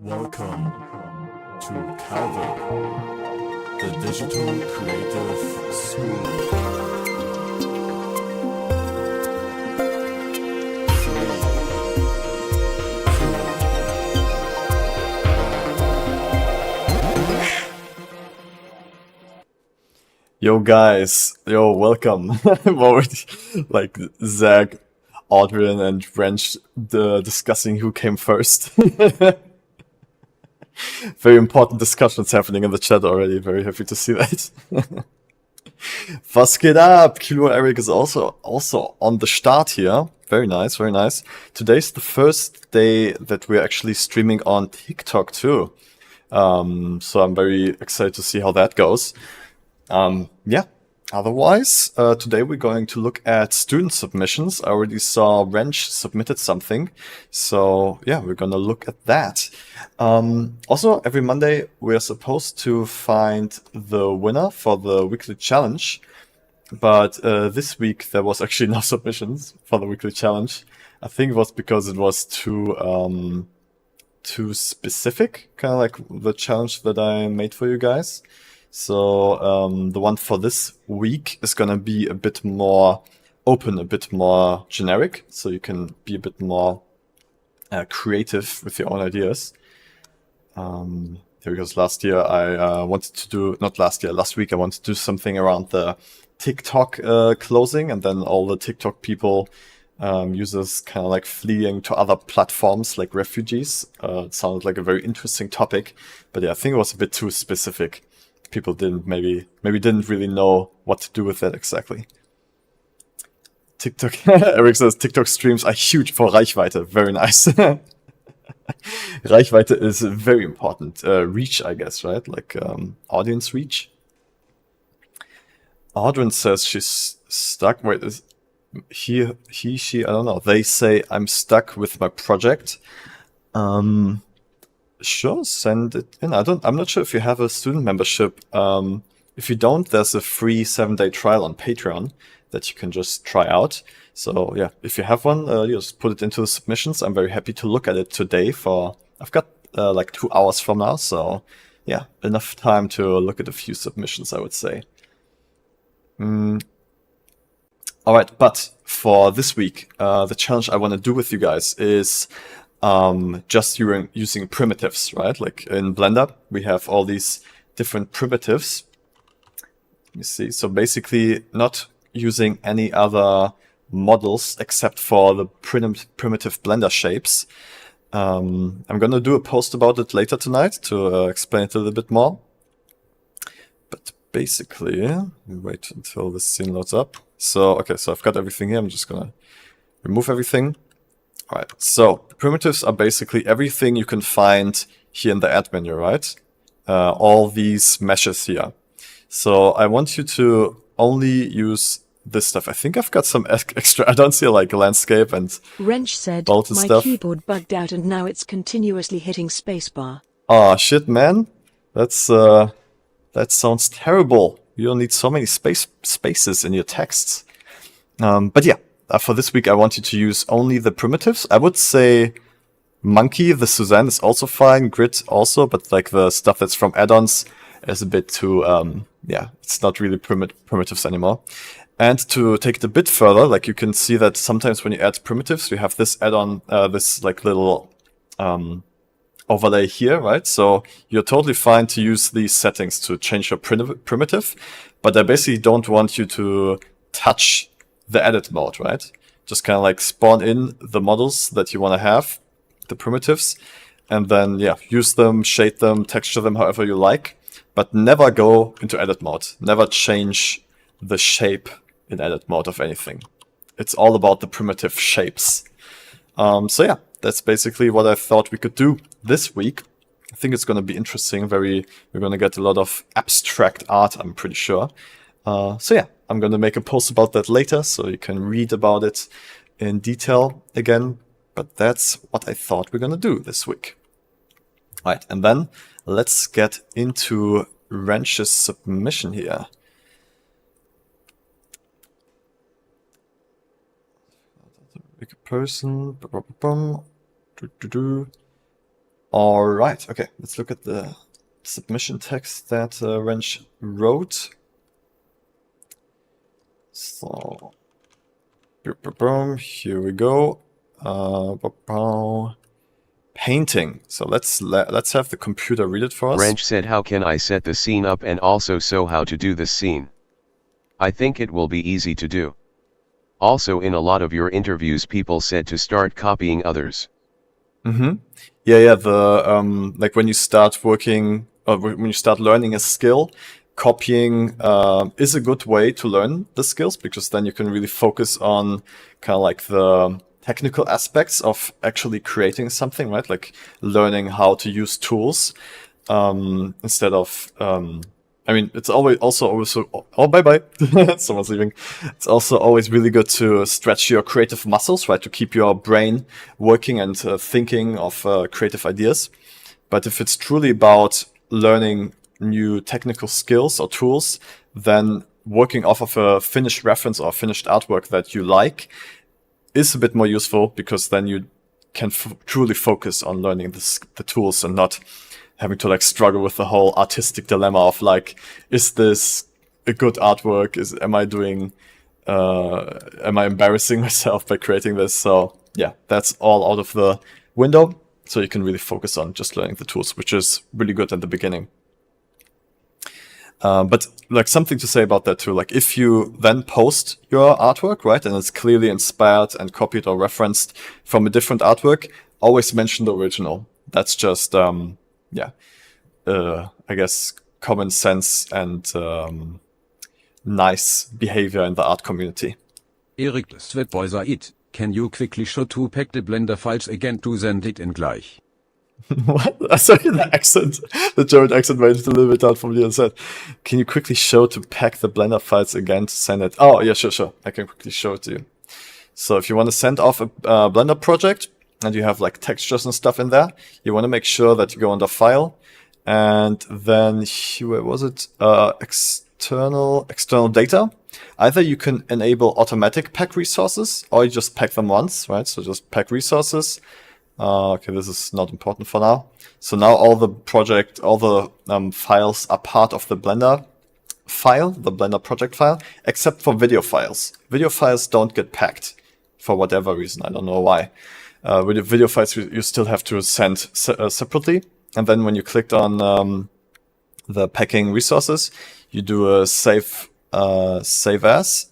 Welcome to Calvin, the Digital Creative School. Yo guys, yo welcome. I'm already like Zach, Audrin, and Wrench discussing who came first. Very important discussions happening in the chat already. Very happy to see that. Was geht up? Kilo Eric is also on the start here. Very nice, very nice. Today's the first day that we're actually streaming on TikTok too. So I'm very excited to see how that goes. Yeah. Otherwise, today we're going to look at student submissions. I already saw Wrench submitted something. So yeah, we're going to look at that. Also, every Monday, we're supposed to find the winner for the weekly challenge. But this week, there was actually no submissions for the weekly challenge. I think it was because it was too specific, kind of like the challenge that I made for you guys. So the one for this week is going to be a bit more open, a bit more generic, so you can be a bit more creative with your own ideas. Because last year I wanted to do, not last year, last week I wanted to do something around the TikTok closing, and then all the TikTok people, users kind of like fleeing to other platforms like refugees. It sounded like a very interesting topic, but yeah, I think it was a bit too specific. People didn't maybe didn't really know what to do with that exactly. TikTok, Eric says TikTok streams are huge for Reichweite. Very nice. Reichweite is very important. Reach, I guess, right? Like audience reach. Audrin says she's stuck. Wait, is he, she? I don't know. They say I'm stuck with my project. Sure, send it in. I'm not sure if you have a student membership. If you don't, there's a free 7-day trial on Patreon that you can just try out. So yeah, if you have one, you just put it into the submissions. I'm very happy to look at it today I've got like 2 hours from now. So yeah, enough time to look at a few submissions, I would say. All right, but for this week, the challenge I want to do with you guys is just using primitives, right? Like in Blender, we have all these different primitives. Let me see. So basically not using any other models except for the primitive Blender shapes. I'm going to do a post about it later tonight to explain it a little bit more. But basically, wait until this scene loads up. So, okay, so I've got everything here. I'm just going to remove everything. All right, so primitives are basically everything you can find here in the add menu, right? All these meshes here. So I want you to only use this stuff. I think I've got some extra. I don't see like landscape and Wrench said, bolted my stuff. keyboard bugged out and now it's continuously hitting spacebar. Oh shit, man. That sounds terrible. You don't need so many spaces in your texts. But yeah. For this week, I want you to use only the primitives. I would say Monkey, the Suzanne is also fine, Grid also, but like the stuff that's from add-ons is a bit too, yeah, it's not really primitives anymore. And to take it a bit further, like you can see that sometimes when you add primitives, you have this add-on, this like little overlay here, right? So you're totally fine to use these settings to change your primitive, but I basically don't want you to touch the edit mode, right? Just kind of like spawn in the models that you want to have, the primitives, and then, yeah, use them, shade them, texture them however you like, but never go into edit mode. Never change the shape in edit mode of anything. It's all about the primitive shapes. So yeah, that's basically what I thought we could do this week. I think it's going to be interesting. We're going to get a lot of abstract art, I'm pretty sure. So yeah, I'm going to make a post about that later, so you can read about it in detail again. But that's what I thought we're going to do this week. All right, and then let's get into Wrench's submission here. Pick a person. All right. Okay, let's look at the submission text that Wrench wrote. So, here we go. Painting. So let's have the computer read it for us. Wrench said, how can I set the scene up and also so how to do this scene? I think it will be easy to do. Also in a lot of your interviews people said to start copying others. Yeah. The like when you start working or when you start learning a skill, copying is a good way to learn the skills, because then you can really focus on kind of like the technical aspects of actually creating something, right? Like learning how to use tools instead of I mean, it's always oh, bye. Someone's leaving. It's also always really good to stretch your creative muscles, right? To keep your brain working and thinking of creative ideas. But if it's truly about learning new technical skills or tools, then working off of a finished reference or finished artwork that you like is a bit more useful, because then you can truly focus on learning the tools and not having to like struggle with the whole artistic dilemma of like, is this a good artwork? Am I embarrassing myself by creating this? So yeah, that's all out of the window. So you can really focus on just learning the tools, which is really good at the beginning. But like something to say about that too, like if you then post your artwork, right, and it's clearly inspired and copied or referenced from a different artwork, always mention the original. That's just, I guess common sense and nice behavior in the art community. Erik Svetboiser it. Can you quickly show to pack the Blender files again to send it in gleich? What? Sorry, the German accent made it a little bit hard from the other side. Can you quickly show to pack the Blender files again to send it? Oh, yeah, sure. I can quickly show it to you. So if you want to send off a Blender project and you have like textures and stuff in there, you want to make sure that you go under File and then, where was it? External data. Either you can enable automatic pack resources or you just pack them once, right? So just pack resources. Okay, this is not important for now. So now all the files are part of the Blender file, the Blender project file, except for video files. Video files don't get packed for whatever reason. I don't know why. With the video files, you still have to send separately. And then when you clicked on the packing resources, you do a save as,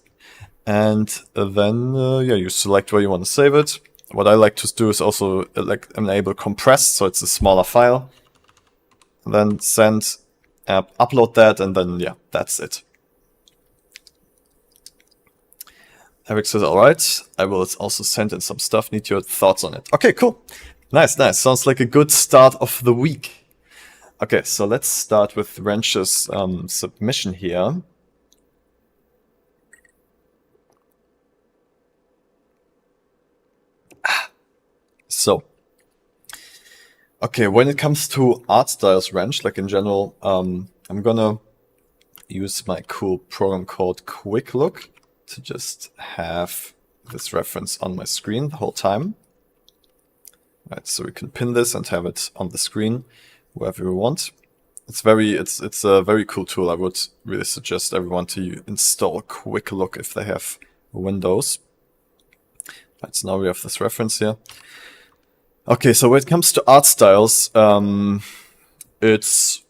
and then you select where you want to save it. What I like to do is also enable compressed, so it's a smaller file. And then send, upload that, and then that's it. Eric says, all right, I will also send in some stuff. Need your thoughts on it. Okay, cool. Nice. Sounds like a good start of the week. Okay, so let's start with Wrench's submission here. So, okay, when it comes to art styles, Wrench, like in general, I'm gonna use my cool program called Quick Look to just have this reference on my screen the whole time. Right, so we can pin this and have it on the screen wherever we want. It's a very cool tool. I would really suggest everyone to install Quick Look if they have Windows. Right, so now we have this reference here. Okay, so when it comes to art styles, it's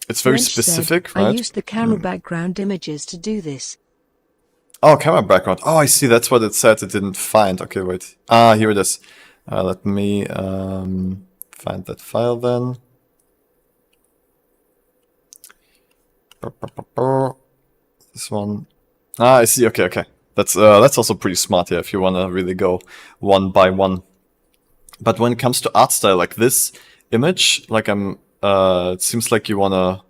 very Wrench specific, said, right? I used the camera background images to do this. Oh, camera background. Oh, I see. That's what it said. It didn't find. Okay, wait. Here it is. Let me find that file then. This one. I see. Okay. That's also pretty smart here if you want to really go one by one. But when it comes to art style, like this image, like it seems like you wanna.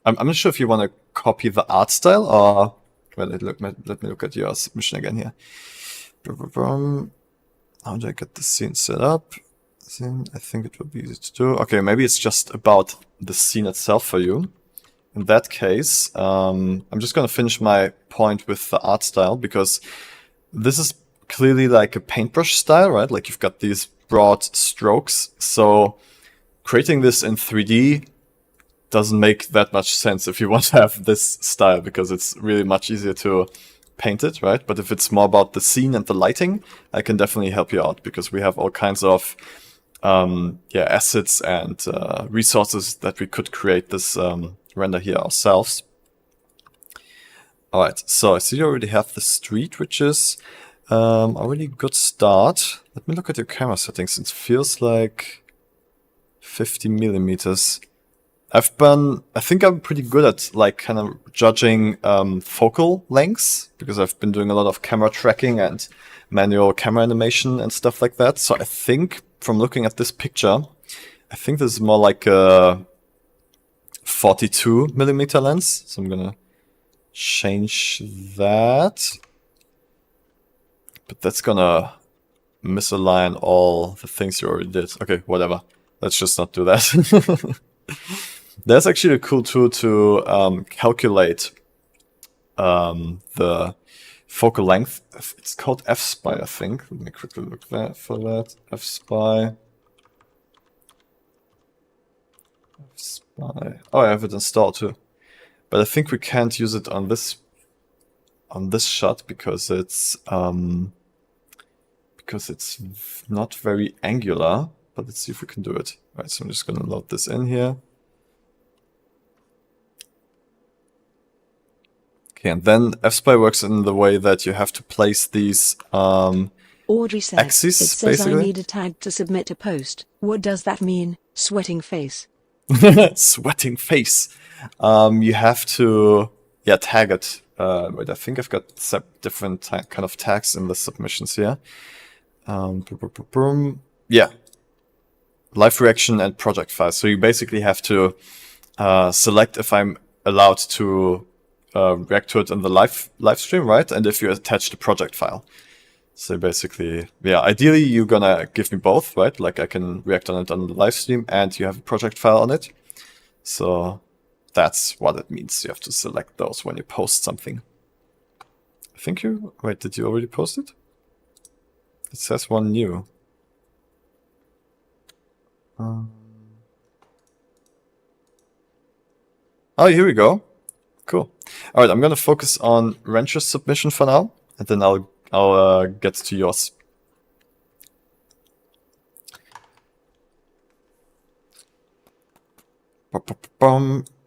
I'm not sure if you wanna copy the art style or. Well, let me look at your submission again here. How do I get the scene set up? I think it would be easy to do. Okay, maybe it's just about the scene itself for you. In that case, I'm just gonna finish my point with the art style, because this is clearly like a paintbrush style, right? Like you've got these broad strokes. So creating this in 3D doesn't make that much sense if you want to have this style, because it's really much easier to paint it, right? But if it's more about the scene and the lighting, I can definitely help you out, because we have all kinds of assets and resources that we could create this render here ourselves. All right, so I see you already have the street, which is already a good start. Let me look at your camera settings. It feels like 50 millimeters. I think I'm pretty good at like kind of judging focal lengths, because I've been doing a lot of camera tracking and manual camera animation and stuff like that. So I think from looking at this picture, I think this is more like a 42 millimeter lens. So I'm gonna change that, but that's gonna misalign all the things you already did. Okay, whatever. Let's just not do that. There's actually a cool tool to calculate the focal length. It's called F-Spy, I think. Let me quickly look for that. F-Spy. F-Spy. Oh, I have it installed too. But I think we can't use it on this shot because it's not very angular. But let's see if we can do it. All right, so I'm just gonna load this in here. Okay, and then F-Spy works in the way that you have to place these Audrey said, axes, it says basically. I need a tag to submit a post. What does that mean? Sweating face. Sweating face. You have to tag it. Wait, I think I've got different kind of tags in the submissions here. Yeah. Live reaction and project file. So you basically have to select if I'm allowed to react to it in the live stream, right? And if you attach the project file. So basically, ideally you're gonna give me both, right? Like I can react on it on the live stream and you have a project file on it. So that's what it means. You have to select those when you post something. I think wait, did you already post it? It says one new. Oh, here we go. Cool. All right, I'm gonna focus on Wrencher's submission for now, and then I'll get to yours.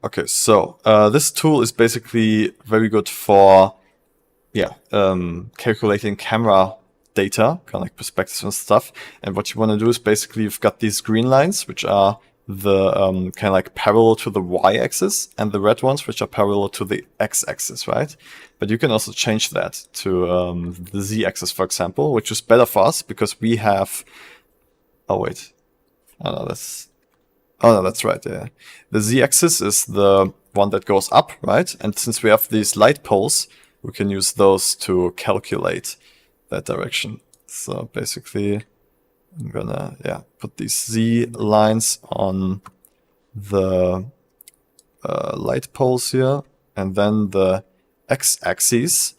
Okay, so this tool is basically very good for calculating camera data, kind of like perspectives and stuff. And what you want to do is basically you've got these green lines, which are the kind of like parallel to the y-axis, and the red ones, which are parallel to the x-axis, right? But you can also change that to the z-axis, for example, which is better for us because we have. Oh wait, oh no, that's right. Yeah, the z-axis is the one that goes up, right? And since we have these light poles, we can use those to calculate that direction. So basically, I'm gonna put these Z lines on the light poles here, and then the x-axis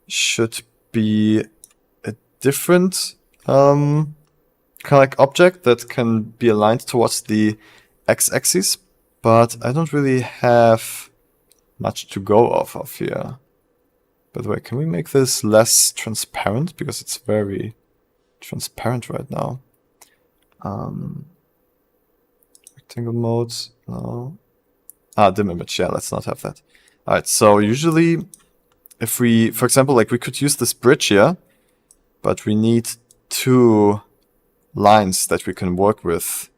should be a different kind of like object that can be aligned towards the x-axis, but I don't really have much to go off of here. By the way, can we make this less transparent? Because it's very transparent right now. Rectangle mode, no. Dim image, let's not have that. Alright, so usually if we, for example, like we could use this bridge here, but we need two lines that we can work with.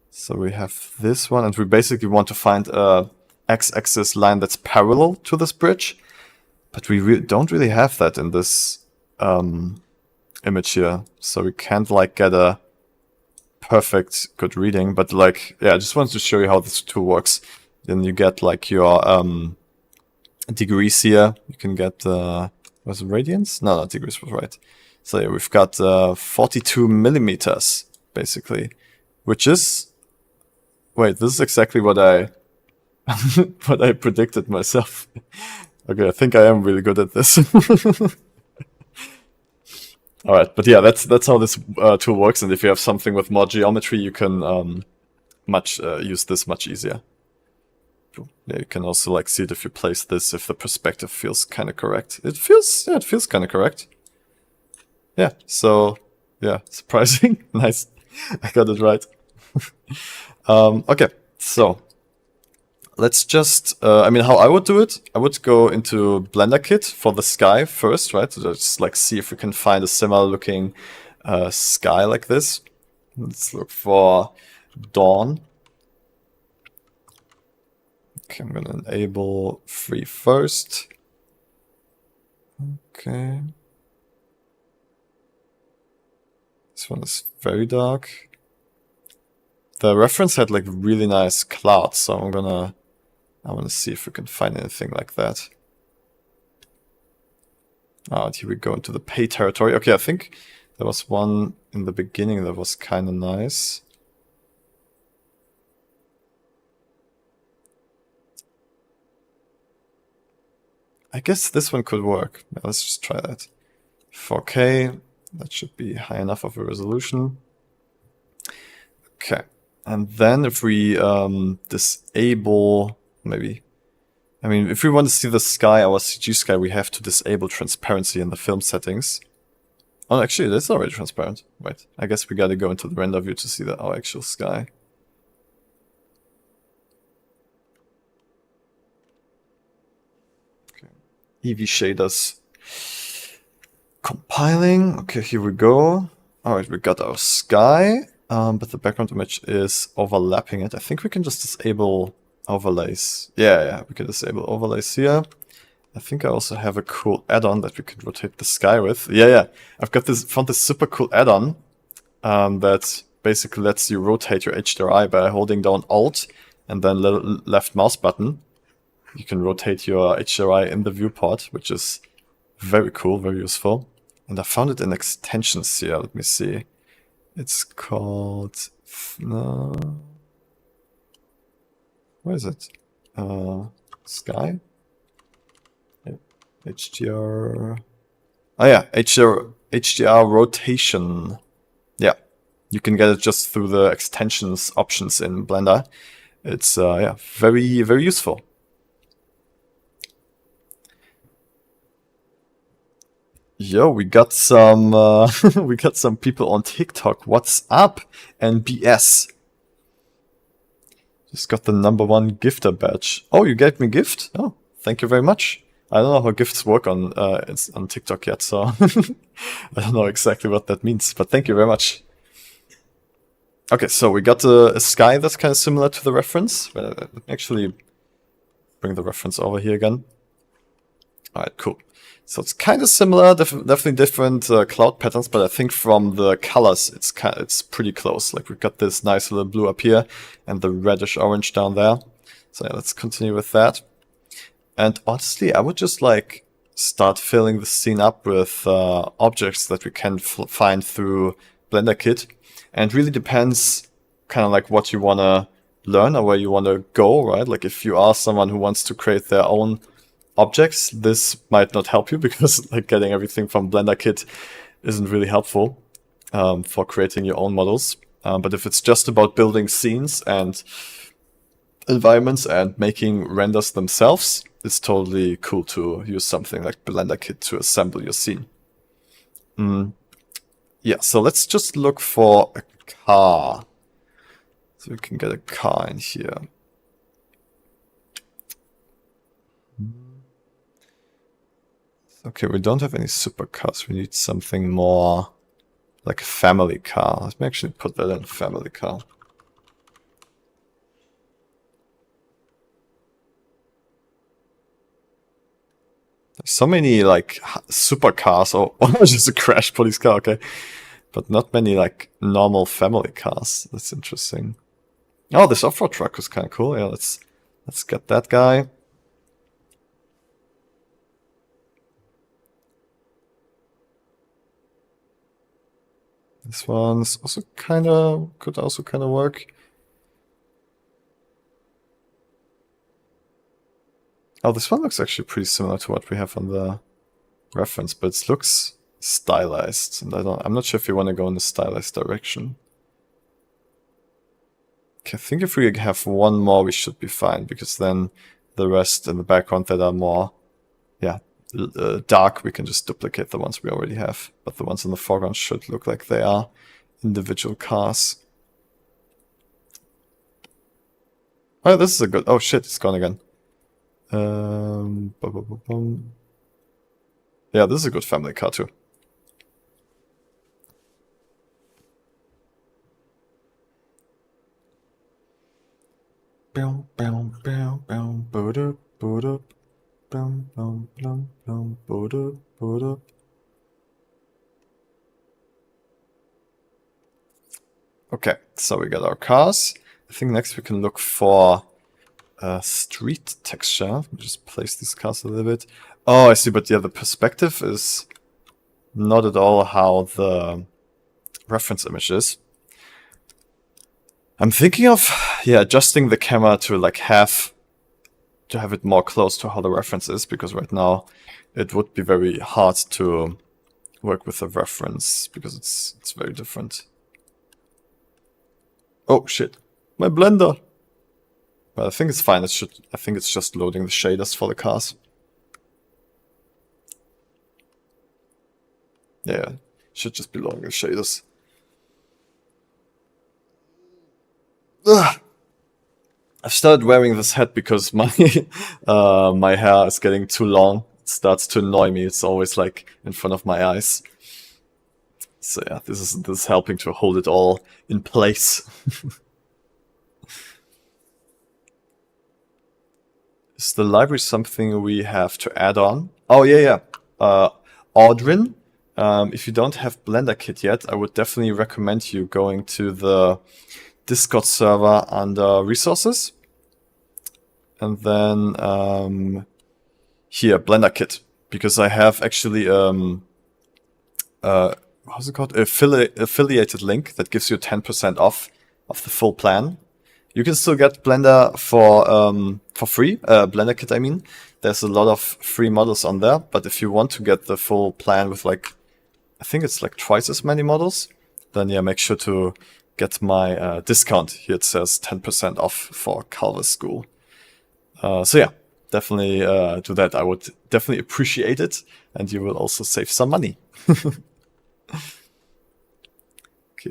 So we have this one, and we basically want to find a x-axis line that's parallel to this bridge. But we don't really have that in this image here, so we can't like get a perfect good reading. But like, I just wanted to show you how this tool works. Then you get like your degrees here. You can get was it radians? No, degrees was right. So yeah, we've got 42 millimeters basically, which is this is exactly what I what I predicted myself. Okay, I think I am really good at this. All right, but that's how this tool works. And if you have something with more geometry, you can use this much easier. Yeah, you can also like see it if you place this, if the perspective feels kind of correct. It feels kind of correct. Yeah, so yeah, surprising. Nice, I got it right. Okay, so let's just, I mean, how I would do it, I would go into BlenderKit for the sky first, right? So just like see if we can find a similar looking sky like this. Let's look for dawn. Okay, I'm gonna enable free first. Okay. This one is very dark. The reference had like really nice clouds, so I want to see if we can find anything like that. And here we go into the pay territory. Okay, I think there was one in the beginning that was kind of nice. I guess this one could work. Let's just try that. 4K, that should be high enough of a resolution. Okay, and then if we disable, maybe, I mean, if we want to see the sky, our CG sky, we have to disable transparency in the film settings. Oh, actually, that's already transparent. Right, I guess we gotta go into the render view to see our actual sky. Eevee shaders compiling. Okay, here we go. Alright, we got our sky, but the background image is overlapping it. I think we can just disable overlays. Yeah, we can disable overlays here. I think I also have a cool add-on that we can rotate the sky with. Yeah, I've got found this super cool add-on that basically lets you rotate your HDRI by holding down Alt and then left mouse button. You can rotate your HDRI in the viewport, which is very cool, very useful. And I found it in extensions here. Let me see. It's called... where is it? Sky? HDR... Oh yeah, HDR rotation. Yeah, you can get it just through the extensions options in Blender. It's yeah, very, very useful. Yo, we got some we got some people on TikTok. What's up? NBS. Just got the #1 gifter badge. Oh, you gave me a gift? Oh, thank you very much. I don't know how gifts work on TikTok yet, so I don't know exactly what that means, but thank you very much. Okay, so we got a sky that's kind of similar to the reference. Let me actually bring the reference over here again. Alright, cool. So it's kind of similar, definitely different cloud patterns, but I think from the colors it's pretty close. Like we've got this nice little blue up here and the reddish orange down there. So yeah, let's continue with that. And honestly, I would just like start filling the scene up with objects that we can find through BlenderKit. And it really depends kind of like what you want to learn or where you want to go, right? Like if you are someone who wants to create their own objects, this might not help you because like getting everything from BlenderKit isn't really helpful for creating your own models. But if it's just about building scenes and environments and making renders themselves, it's totally cool to use something like BlenderKit to assemble your scene. Yeah, so let's just look for a car. So we can get a car in here. Okay, we don't have any supercars. We need something more like a family car. Let me actually put that in a family car. There's so many like supercars or just a crash police car, okay. But not many like normal family cars. That's interesting. Oh, this off-road truck was kind of cool. Yeah, let's get that guy. This one's also could also kind of work. Oh, this one looks actually pretty similar to what we have on the reference, but it looks stylized, and I'm not sure if you want to go in the stylized direction. I think if we have one more, we should be fine, because then the rest in the background that are more, dark, we can just duplicate the ones we already have. But the ones in the foreground should look like they are individual cars. Oh, this is a good... Oh shit, it's gone again. Yeah, this is a good family car too. Okay, so we got our cars. I think next we can look for street texture. Let me just place these cars a little bit. Oh, I see, but yeah, the perspective is not at all how the reference image is. I'm thinking of, adjusting the camera to like have it more close to how the reference is, because right now it would be very hard to work with the reference because it's very different. Oh shit, my blender. But I think it's fine. I think it's just loading the shaders for the cars. Yeah, should just be loading the shaders. Ugh. I've started wearing this hat because my my hair is getting too long. It starts to annoy me. It's always like in front of my eyes. So yeah, this is helping to hold it all in place. Is the library something we have to add on? Oh yeah. Audrin. If you don't have BlenderKit yet, I would definitely recommend you going to the Discord server under resources, and then here BlenderKit, because I have actually how's it called, affiliated link that gives you 10% off of the full plan. You can still get Blender for free, BlenderKit I mean. There's a lot of free models on there, but if you want to get the full plan with like, I think it's like twice as many models, then yeah, make sure to get my discount. Here it says 10% off for Calvus School. So yeah, definitely do that. I would definitely appreciate it, and you will also save some money. Okay,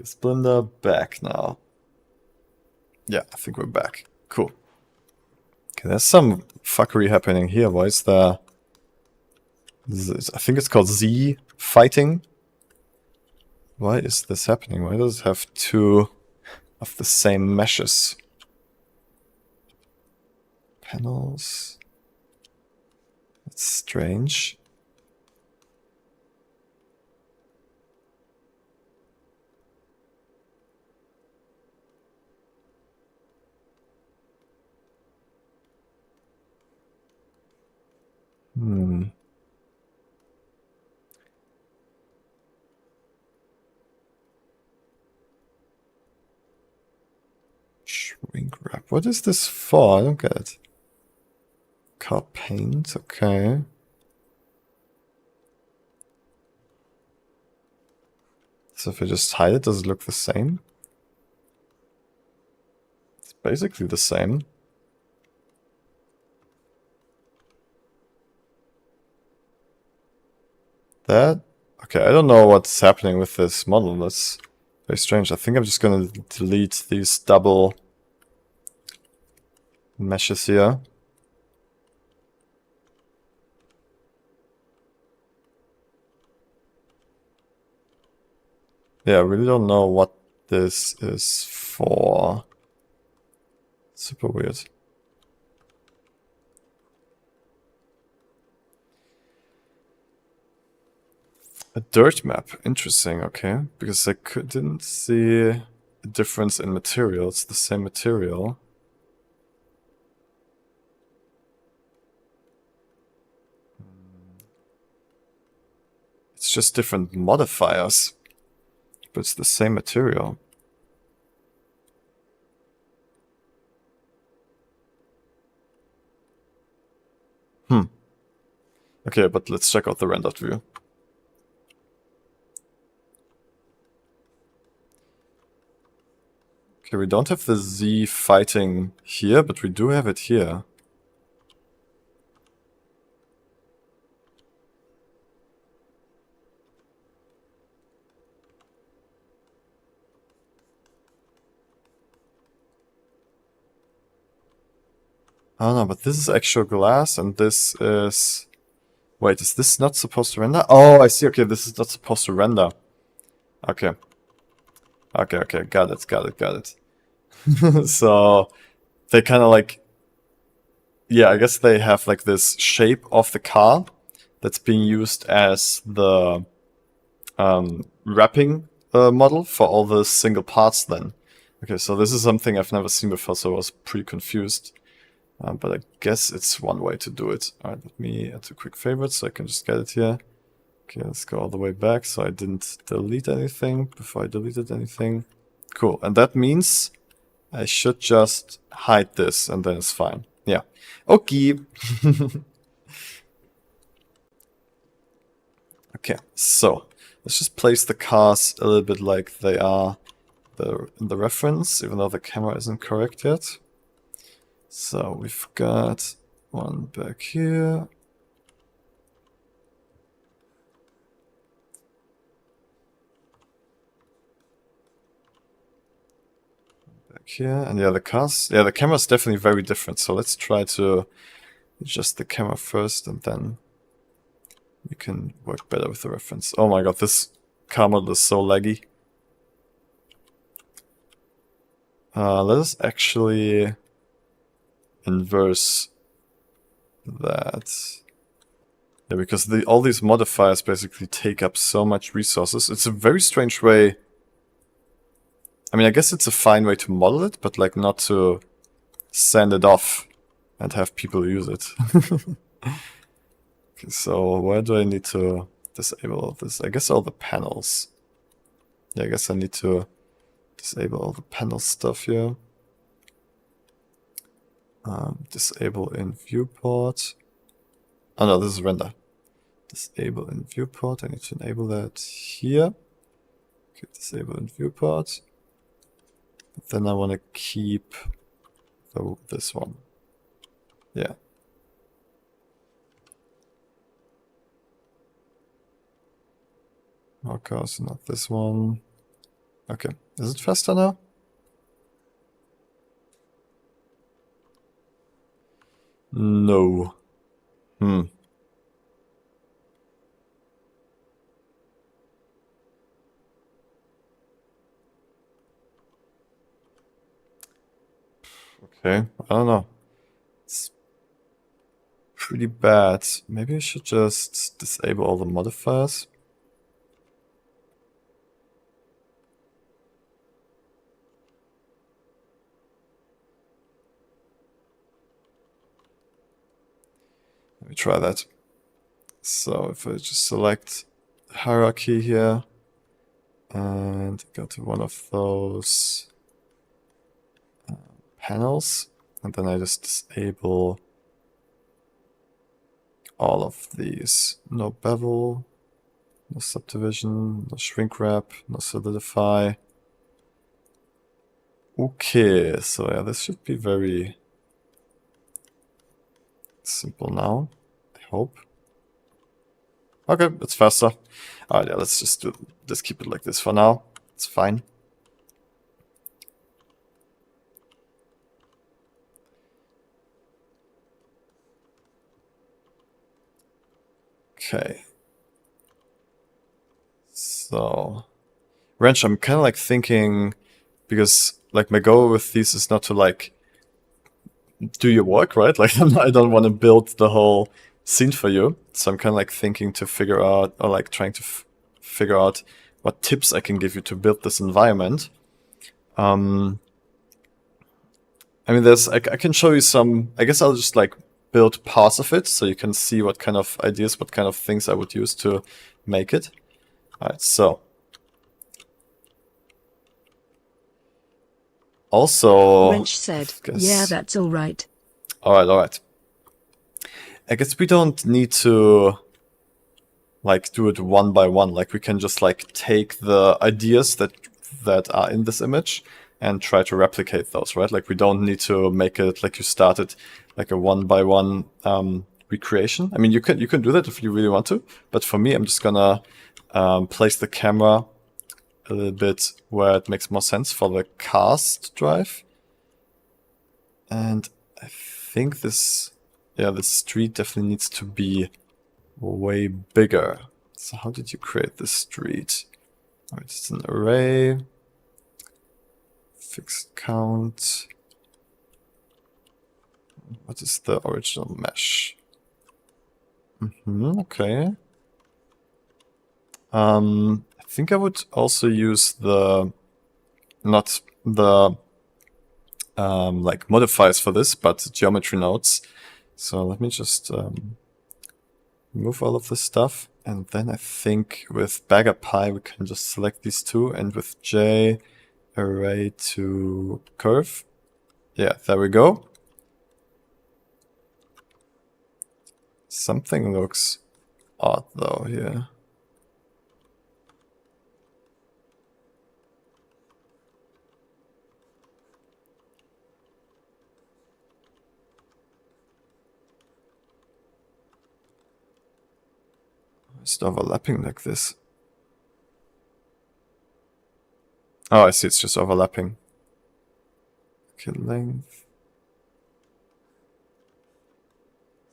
is Blender back now? Yeah, I think we're back. Cool. Okay, there's some fuckery happening here. Why is there... I think it's called Z fighting. Why is this happening? Why does it have two of the same meshes? Panels. That's strange. Shrink wrap. What is this for? I don't get it. Car paint, okay. So if I just hide it, does it look the same? It's basically the same. That? Okay, I don't know what's happening with this model. That's very strange. I think I'm just gonna delete these double meshes here. Yeah, I really don't know what this is for. Super weird. A dirt map, interesting, okay. Because I didn't see a difference in material, it's the same material. It's just different modifiers, but it's the same material. Okay, but let's check out the rendered view. Okay, we don't have the Z fighting here, but we do have it here. Oh no, but this is actual glass and this is... Wait, is this not supposed to render? Oh, I see. Okay, this is not supposed to render. Okay. Okay, got it. So, they kind of like... Yeah, I guess they have like this shape of the car that's being used as the wrapping model for all the single parts then. Okay, so this is something I've never seen before, so I was pretty confused. But I guess it's one way to do it. Alright, let me add a quick favorite so I can just get it here. Okay, let's go all the way back so I didn't delete anything before I deleted anything. Cool, and that means I should just hide this and then it's fine. Yeah. Okay. Okay, so let's just place the cars a little bit like they are in the reference, even though the camera isn't correct yet. So we've got one back here. Back here. And yeah, the cars, yeah, the camera's definitely very different. So let's try to adjust the camera first and then we can work better with the reference. Oh my god, this car model is so laggy. Let us actually inverse that. Yeah, because all these modifiers basically take up so much resources. It's a very strange way. I mean, I guess it's a fine way to model it, but like not to send it off and have people use it. Okay, so where do I need to disable all this? I guess all the panels. Yeah, I guess I need to disable all the panel stuff here. Disable in viewport. Oh no, this is render. Disable in viewport. I need to enable that here. Okay, disable in viewport. But then I want to keep this one. Yeah. Okay, so not this one. Okay, is it faster now? No. Okay, I don't know. It's pretty bad. Maybe I should just disable all the modifiers. Let me try that. So if I just select hierarchy here and go to one of those panels, and then I just disable all of these. No bevel, no subdivision, no shrink wrap, no solidify. Okay, so yeah, this should be very simple now, I hope. Okay, it's faster. Alright, yeah, let's just keep it like this for now. It's fine. Okay. So, Wrench, I'm kind of like thinking, because like my goal with these is not to like do your work, right? Like I don't want to build the whole scene for you. So I'm kind of like thinking to figure out, or like trying to figure out what tips I can give you to build this environment. I mean, I can show you some, I guess I'll just like build parts of it so you can see what kind of ideas, what kind of things I would use to make it. Alright, so. Also... Wrench said, yeah, that's alright. Alright. I guess we don't need to like do it one by one. Like we can just like take the ideas that are in this image and try to replicate those, right? Like we don't need to make it like you started like a 1-by-1 recreation. I mean, you can do that if you really want to, but for me, I'm just gonna place the camera a little bit where it makes more sense for the cast drive. And I think this street definitely needs to be way bigger. So how did you create this street? All right, it's an array, fixed count. What is the original mesh? Okay. I think I would also use not the like modifiers for this, but geometry nodes. So let me just remove all of this stuff. And then I think with BaggerPy, we can just select these two, and with J, array to curve. Yeah, there we go. Something looks odd though here. It's overlapping like this. Oh, I see, it's just overlapping. Okay, length.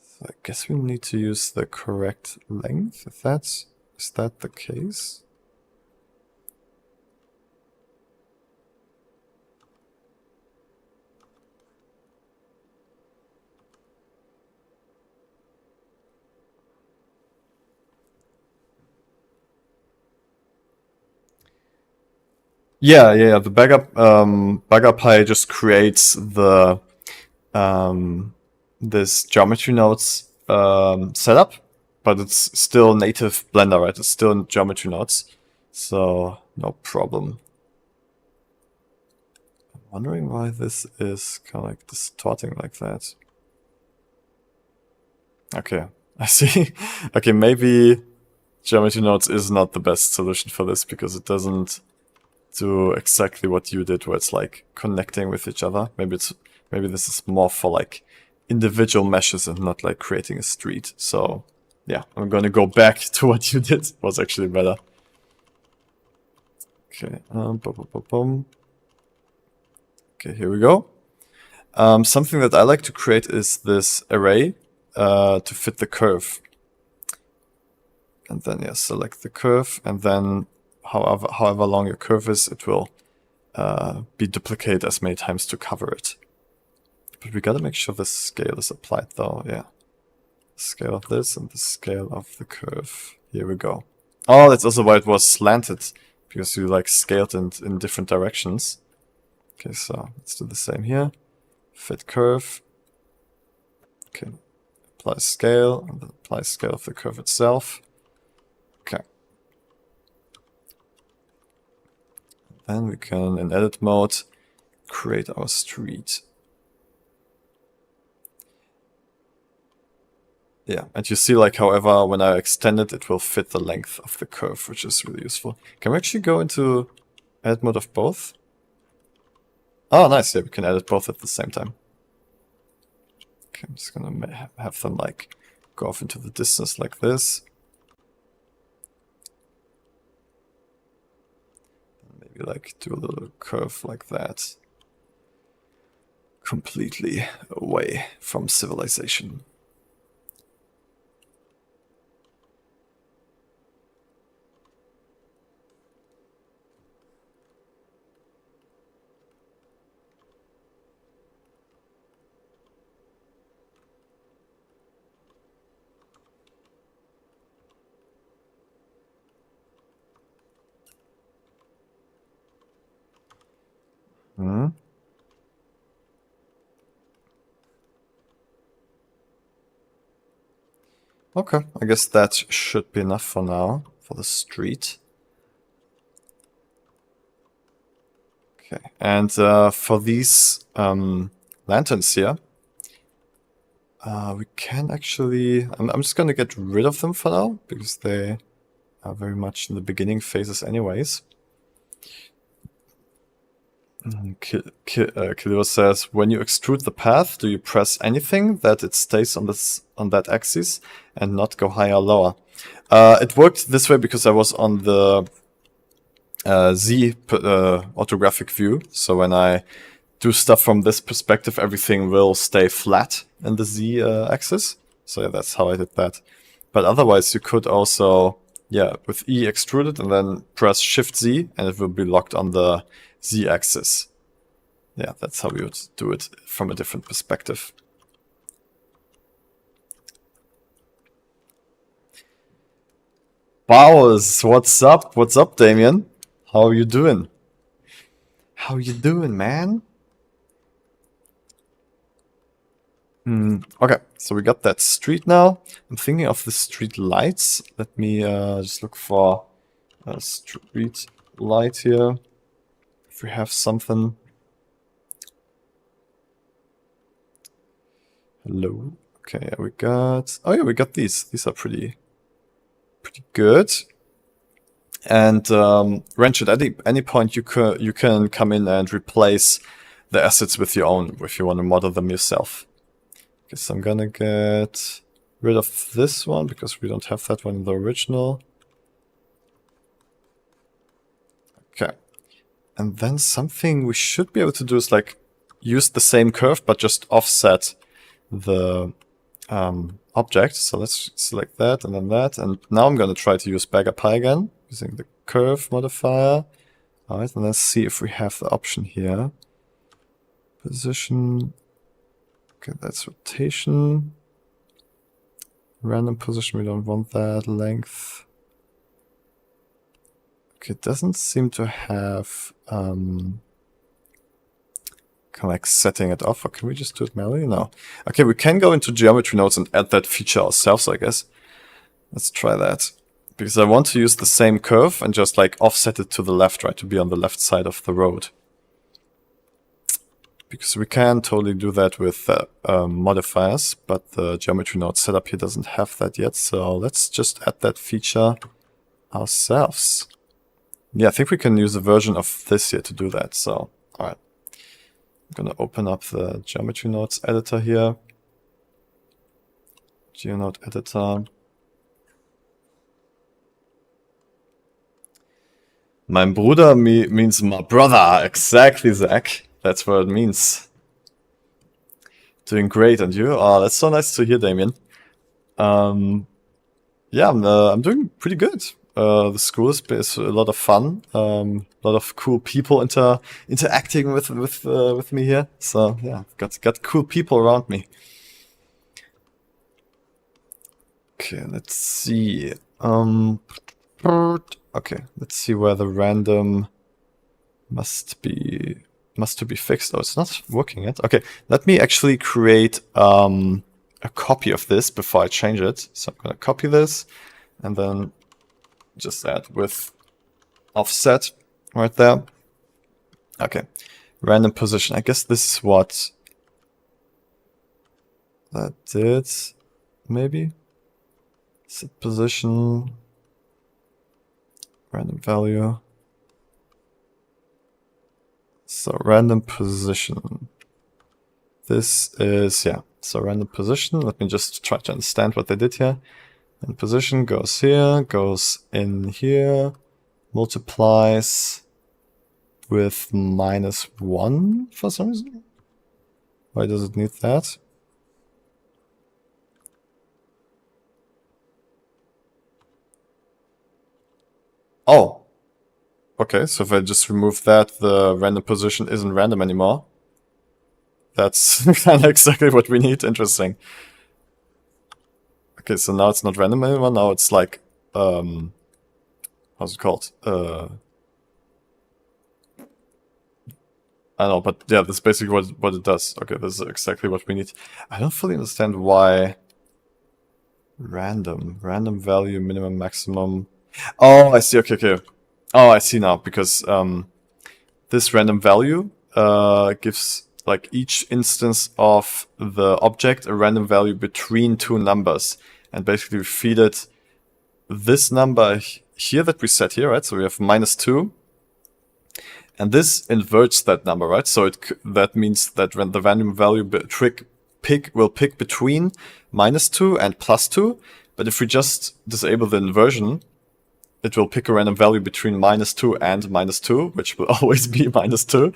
So I guess we need to use the correct length, if is that the case? Yeah. The BaggerPy just creates the this geometry nodes setup, but it's still native Blender, right? It's still in geometry nodes, so no problem. I'm wondering why this is kind of like distorting like that. Okay, I see. Okay, maybe geometry nodes is not the best solution for this because it doesn't do exactly what you did, where it's like connecting with each other. Maybe this is more for like individual meshes and not like creating a street. So yeah, I'm gonna go back to what you did. It was actually better. Okay, Okay, here we go. Something that I like to create is this array to fit the curve. And then yeah, select the curve, and then however long your curve is, it will be duplicated as many times to cover it. But we gotta make sure the scale is applied though, yeah. The scale of this and the scale of the curve. Here we go. Oh, that's also why it was slanted, because you like scaled in different directions. Okay, so let's do the same here. Fit curve. Okay, apply scale, and then apply scale of the curve itself. Okay. Then we can, in edit mode, create our street. Yeah, and you see like however when I extend it, it will fit the length of the curve, which is really useful. Can we actually go into edit mode of both? Oh, nice, yeah, we can edit both at the same time. Okay, I'm just gonna have them like go off into the distance like this. Maybe like do a little curve like that. Completely away from civilization. Okay, I guess that should be enough for now, for the street. Okay, and for these lanterns here, we can actually... I'm just gonna get rid of them for now, because they are very much in the beginning phases anyways. Kilio says, when you extrude the path, do you press anything that it stays on that axis and not go higher or lower? It worked this way because I was on the Z orthographic view. So when I do stuff from this perspective, everything will stay flat in the Z axis. So yeah, that's how I did that. But otherwise, you could also, with E extrude it and then press Shift Z, and it will be locked on the Z axis. Yeah, that's how we would do it from a different perspective. Bowers, what's up? What's up, Damien? How are you doing? How you doing, man? Okay, so we got that street now. I'm thinking of the street lights. Let me just look for a street light here. If we have something. Hello. Okay, yeah, we got. Oh yeah, we got these. These are pretty good. And Wrench, at any point you can come in and replace the assets with your own if you want to model them yourself. Okay, so I'm gonna get rid of this one because we don't have that one in the original. Okay. And then something we should be able to do is like use the same curve but just offset the object. So let's select that and then that. And now I'm gonna try to use BaggerPie again using the curve modifier. Alright, and let's see if we have the option here. Position. Okay, that's rotation. Random position, we don't want that. Length. Okay, it doesn't seem to have kind of like setting it off, or can we just do it manually? No. Okay, we can go into geometry nodes and add that feature ourselves, I guess. Let's try that. Because I want to use the same curve and just like offset it to the left, right, to be on the left side of the road. Because we can totally do that with modifiers, but the geometry node setup here doesn't have that yet. So let's just add that feature ourselves. Yeah, I think we can use a version of this here to do that. So, all right. I'm going to open up the geometry nodes editor here. GeoNode editor. Mein Bruder means my brother. Exactly, Zach. That's what it means. Doing great, and you? Oh, that's so nice to hear, Damien. Yeah, I'm doing pretty good. The school is a lot of fun. A lot of cool people interacting with me here. So yeah, got cool people around me. Okay, let's see. Okay, let's see where the random must be fixed. Oh, it's not working yet. Okay, let me actually create a copy of this before I change it. So I'm gonna copy this and then just add with offset right there. Okay, random position. I guess this is what that did. Maybe set position, random value. So random position. This is, yeah, so random position. Let me just try to understand what they did here. And position goes here, goes in here, multiplies with -1 for some reason. Why does it need that? Oh. Okay, so if I just remove that, the random position isn't random anymore. That's kind of exactly what we need. Interesting. Okay, so now it's not random anymore. Now it's like, how's it called? I don't know, but yeah, that's basically what it does. Okay, this is exactly what we need. I don't fully understand why random value, minimum, maximum. Oh, I see. Okay. Oh, I see now, because this random value gives like each instance of the object a random value between two numbers. And basically we feed it this number here that we set here, right? So we have -2. And this inverts that number, right? So that means that when the random value will pick between -2 and +2. But if we just disable the inversion, it will pick a random value between -2 and -2, which will always be -2.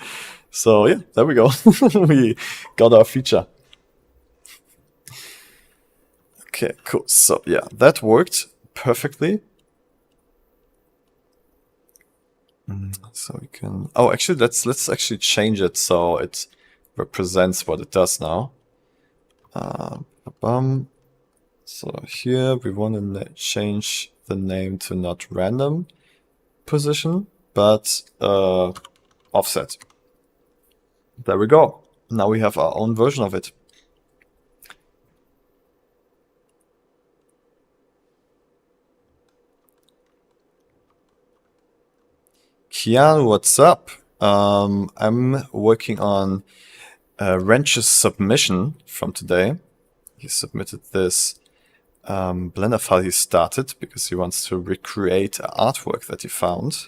So yeah, there we go. We got our feature. Okay, cool. So yeah, that worked perfectly. So we can. Oh, actually, let's actually change it so it represents what it does now. So here we want to change the name to not random position, but offset. There we go. Now we have our own version of it. Kian, what's up? I'm working on Wrench's submission from today. He submitted this Blender file he started because he wants to recreate artwork that he found.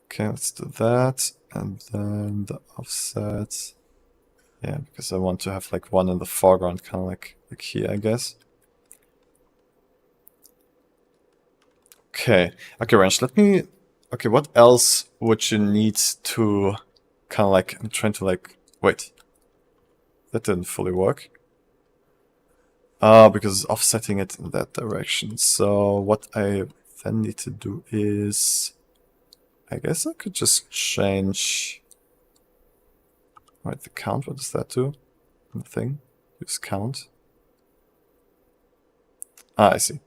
Okay, let's do that. And then the offset. Yeah, because I want to have like one in the foreground, kind of like here, I guess. Okay, Wrench, let me... Okay, what else would you need to kind of like... I'm trying to like... Wait. That didn't fully work. Because it's offsetting it in that direction. So what I then need to do is... I guess I could just change... Right, the count, what does that do? Nothing. Use count. Ah, I see.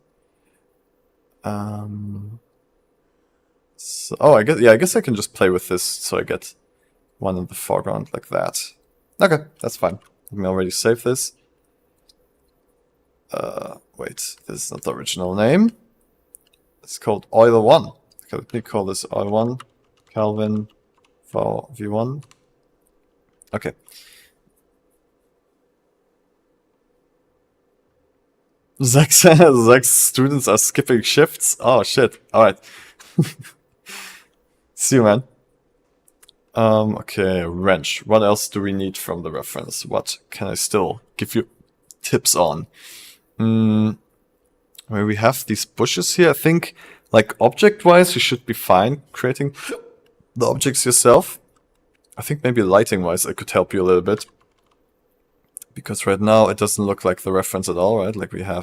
So, oh, I guess I can just play with this so I get one in the foreground like that. Okay, that's fine. Let me already save this. Wait, this is not the original name. It's called Oil1. Okay, let me call this Oil1 Calvin v1. Okay. Zach's students are skipping shifts. Oh shit! All right. See you, man. Okay, wrench. What else do we need from the reference? What can I still give you tips on? Where we have these bushes here, I think, like object-wise, you should be fine creating the objects yourself. I think maybe lighting-wise, I could help you a little bit. Because right now it doesn't look like the reference at all, right? Like yeah,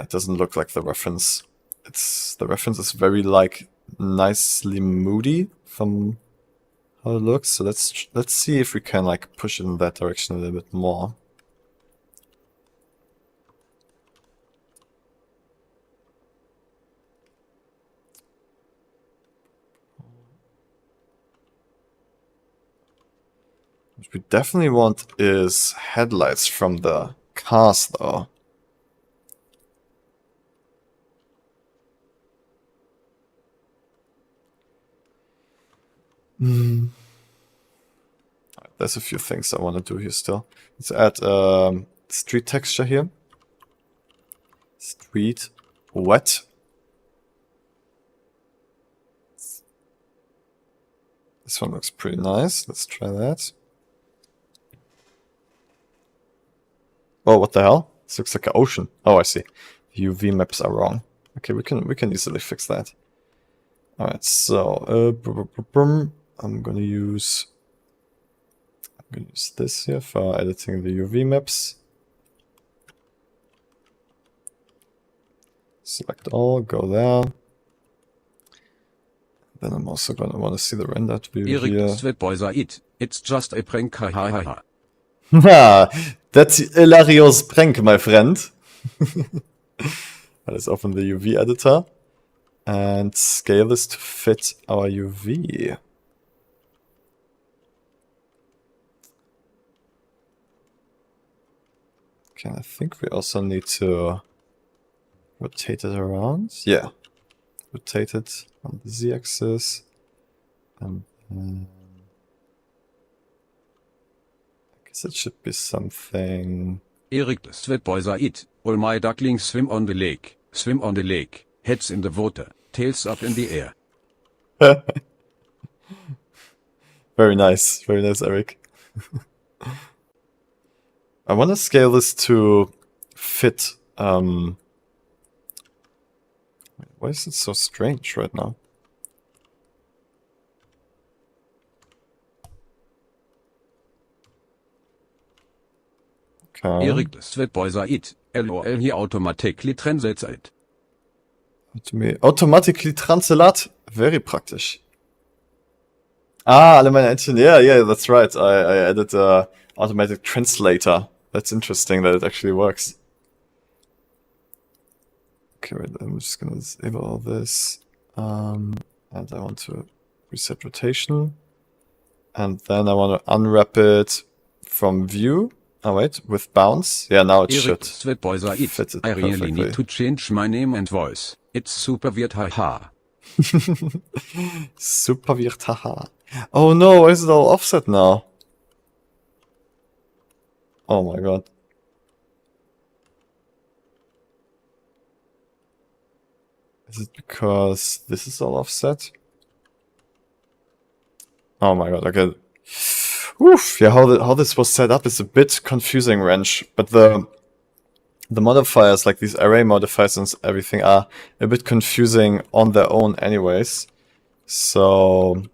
it doesn't look like the reference. The reference is very like nicely moody from how it looks. So let's see if we can like push it in that direction a little bit more. What we definitely want is headlights from the cars, though. There's a few things I want to do here still. Let's add street texture here. Street wet. This one looks pretty nice. Let's try that. Oh, what the hell? This looks like an ocean. Oh, I see. UV maps are wrong. Okay, we can easily fix that. All right, so I'm gonna use this here for editing the UV maps. Select all, go there. Then I'm also gonna want to see the rendered view Eric here. Svetboy, it's just a prank, ha ha ha. That's hilarious prank, my friend. Let's open the UV editor and scale this to fit our UV. Okay, I think we also need to rotate it around. Yeah, rotate it on the Z-axis. And I guess it should be something... Eric Svetboy, all my ducklings swim on the lake, heads in the water, tails up in the air. Very nice, Eric. I want to scale this to fit. Why is it so strange right now? Okay. Erik Svetboiser it. LOL he automatically translates it. Automatically translate. Very praktisch. Ah, alle meine Entchen. Yeah, that's right. I added automatic translator. That's interesting that it actually works. Okay, wait, I'm just gonna disable all this. And I want to reset rotation. And then I want to unwrap it from view. Oh wait, with bounce. Yeah, now it Erik should Svetboiser fit it. it I really perfectly. need to change my name and voice. It's super weird, haha. Super weird, haha. Oh no, why is it all offset now? Oh my god. Is it because this is all offset? Oh my god, okay. Oof, yeah, how this was set up is a bit confusing, Wrench. But the modifiers, like these array modifiers and everything, are a bit confusing on their own anyways. So,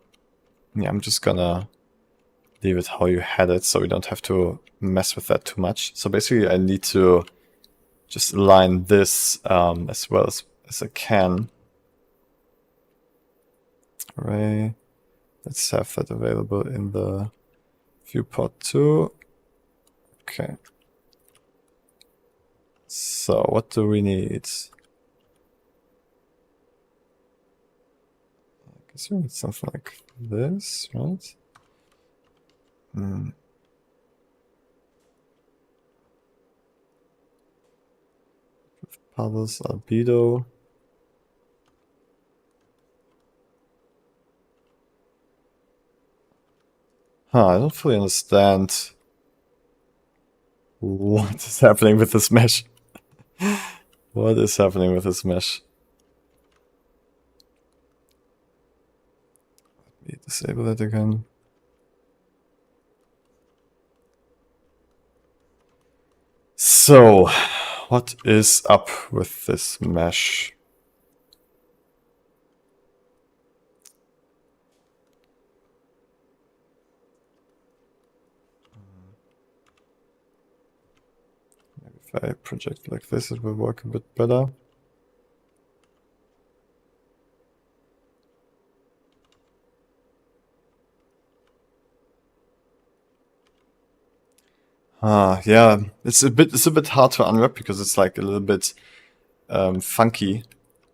yeah, I'm just gonna leave it how you had it so we don't have to mess with that too much. So basically I need to just align this as well as I can. Array. Let's have that available in the viewport too. Okay. So what do we need? I guess we need something like this, right? Pulse, albedo. I don't fully understand what is happening with this mesh. What is happening with this mesh? Let me disable it again. So, what is up with this mesh? If I project like this, it will work a bit better. Yeah, it's a bit hard to unwrap because it's like a little bit funky.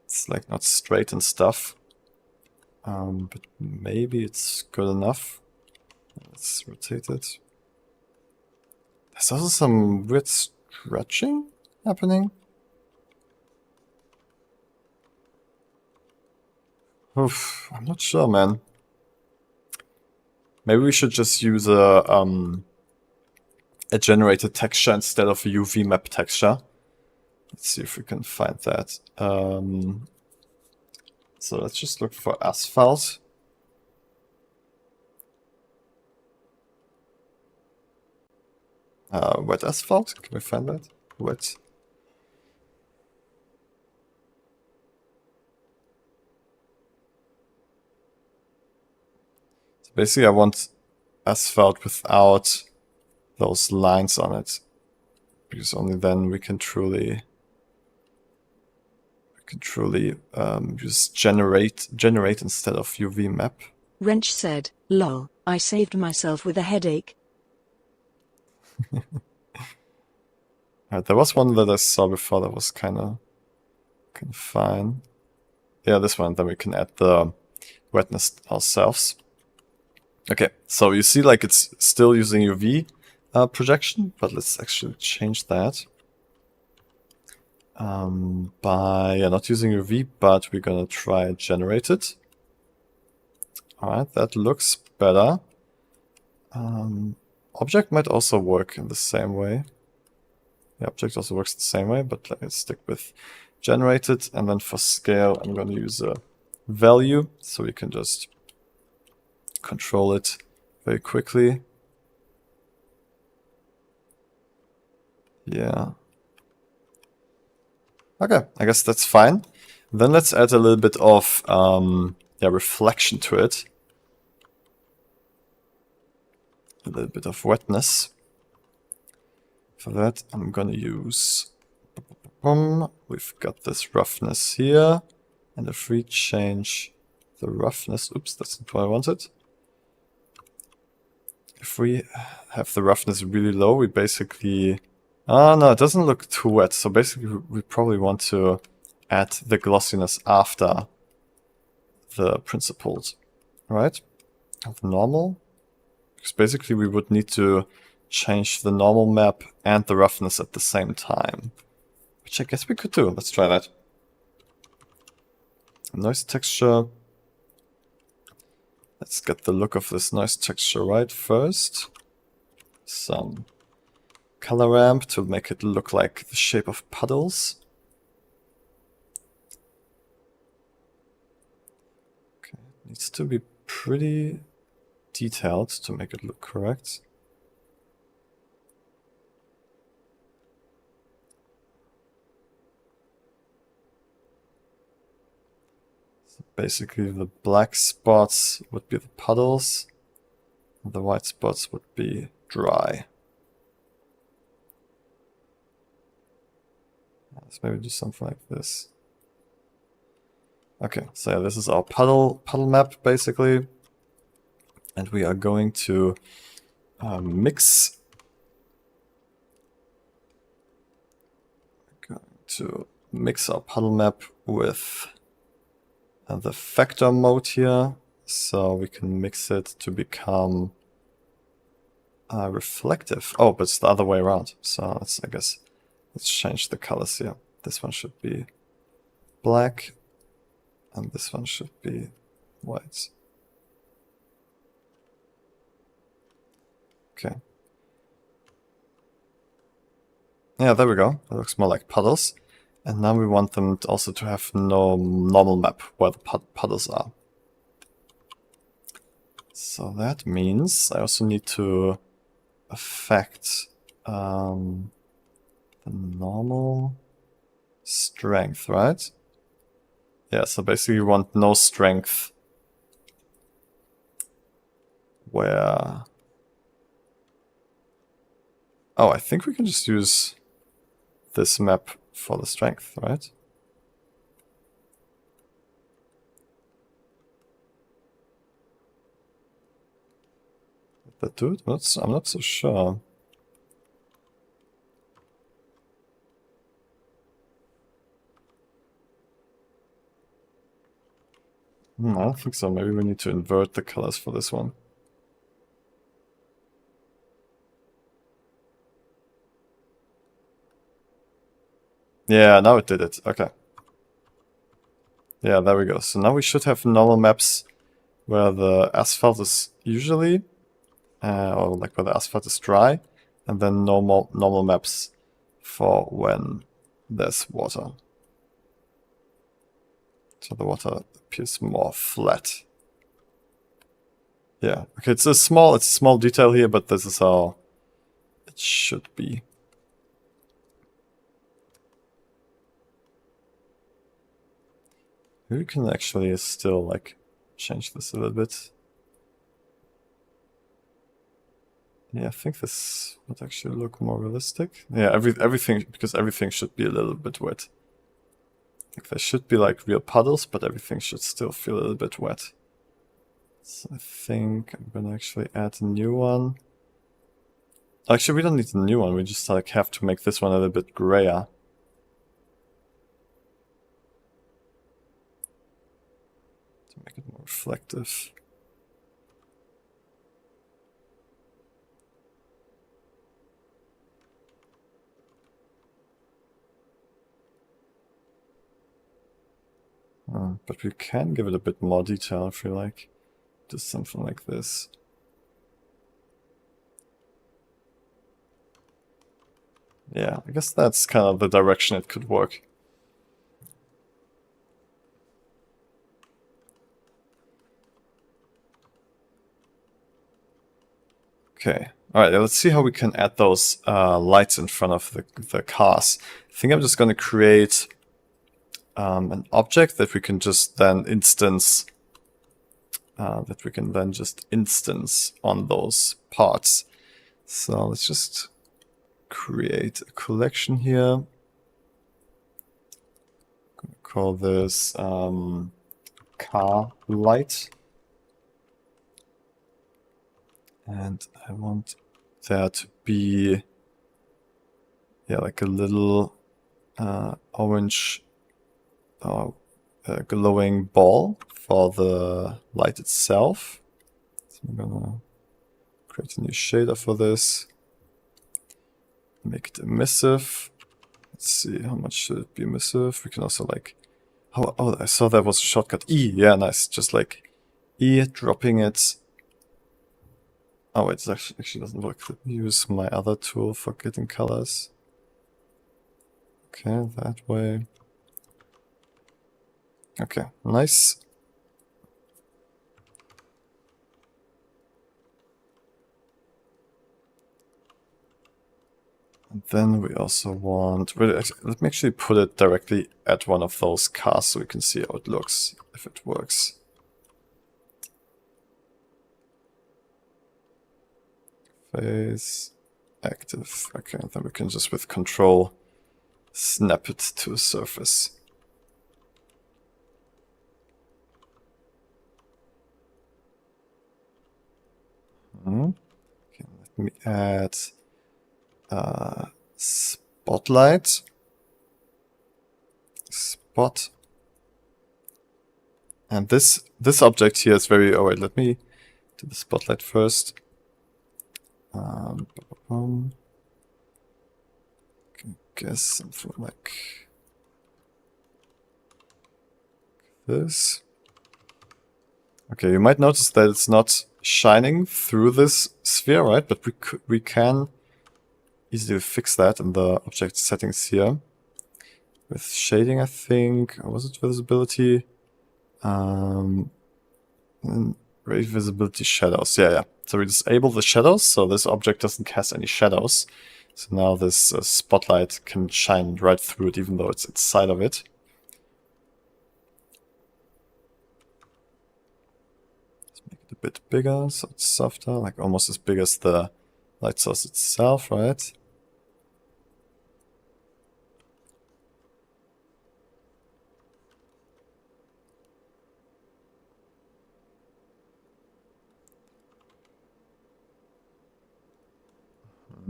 It's like not straight and stuff. But maybe it's good enough. Let's rotate it. There's also some weird stretching happening. Oof, I'm not sure, man. Maybe we should just use a generated texture instead of a UV map texture. Let's see if we can find that. So let's just look for asphalt. Wet asphalt? Can we find that? Wet. So basically I want asphalt without those lines on it. Because only then we can truly just generate instead of UV map. Wrench said, "Lol, I saved myself with a headache." There was one that I saw before that was kind of fine. Yeah, this one. Then we can add the wetness ourselves. Okay, so you see, like it's still using UV projection, but let's actually change that. By not using UV, but we're gonna try generate it. Alright, that looks better. Object might also work in the same way. The object also works the same way, but let's stick with generated, and then for scale I'm going to use a value, so we can just control it very quickly. Yeah. Okay, I guess that's fine. Then let's add a little bit of reflection to it. A little bit of wetness. For that, I'm gonna use... We've got this roughness here. And if we change the roughness... Oops, that's not what I wanted. If we have the roughness really low, we basically... Oh, no, it doesn't look too wet. So basically, we probably want to add the glossiness after the principled, right? Of normal. Because basically, we would need to change the normal map and the roughness at the same time. Which I guess we could do. Let's try that. Noise texture. Let's get the look of this noise texture right first. Some color ramp to make it look like the shape of puddles. Okay, it needs to be pretty detailed to make it look correct. So basically the black spots would be the puddles, and the white spots would be dry. Let's maybe do something like this. Okay, so yeah, this is our puddle map basically, and we are going to mix our puddle map with the vector mode here, so we can mix it to become reflective. Oh, but it's the other way around. So I guess let's change the colors here. This one should be black, and this one should be white. Okay. Yeah, there we go. It looks more like puddles. And now we want them also to have no normal map where the puddles are. So that means I also need to affect the normal strength, right? Yeah, so basically you want no strength where... Oh, I think we can just use this map for the strength, right? Did that do it? I'm not so sure. I don't think so. Maybe we need to invert the colors for this one. Yeah, now it did it. Okay. Yeah, there we go. So now we should have normal maps where the asphalt is usually, or like where the asphalt is dry, and then normal maps for when there's water. So the water appears more flat. Yeah, okay, it's a small detail here, but this is how it should be. We can actually still like change this a little bit. Yeah, I think this would actually look more realistic. Yeah, everything, because everything should be a little bit wet. Like there should be like real puddles, but everything should still feel a little bit wet. So I think I'm gonna actually add a new one. Actually, we don't need a new one, we just like have to make this one a little bit grayer. To make it more reflective. But we can give it a bit more detail if we like. Just something like this. Yeah, I guess that's kind of the direction it could work. Okay. All right. Let's see how we can add those lights in front of the cars. I think I'm just going to create an object that we can just then instance. On those parts. So let's just create a collection here. I'm going to call this car light. And I want there to be, like a little orange glowing ball for the light itself. So I'm gonna create a new shader for this. Make it emissive. Let's see, how much should it be emissive? We can also like, oh, I saw that was a shortcut. E, yeah, nice. Just like E, dropping it. Oh, it actually doesn't work. Let me use my other tool for getting colors. Okay, that way. Okay, nice. And then we also want, let me actually put it directly at one of those cars so we can see how it looks, if it works. Face, active. Okay, then we can just with control snap it to a surface. Okay, let me add spotlight. Spot. And this object here is very, oh wait, let me do the spotlight first. I guess something like this. Okay, you might notice that it's not shining through this sphere, right? But we can easily fix that in the object settings here. With shading, I think, or was it visibility? And rate visibility shadows, yeah. So we disable the shadows, so this object doesn't cast any shadows. So now this spotlight can shine right through it, even though it's inside of it. Let's make it a bit bigger, so it's softer, like almost as big as the light source itself, right?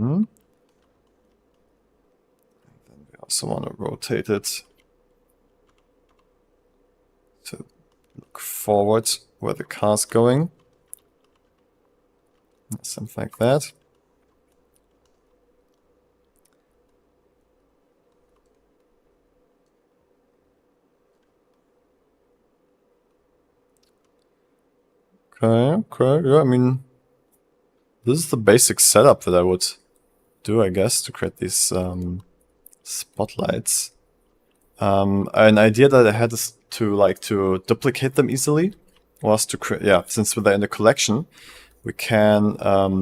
And then we also want to rotate it to look forward where the car's going. Something like that. Okay, yeah, I mean, this is the basic setup that I would do, I guess, to create these spotlights. An idea that I had is to duplicate them easily, was to create, since they're in the collection, we can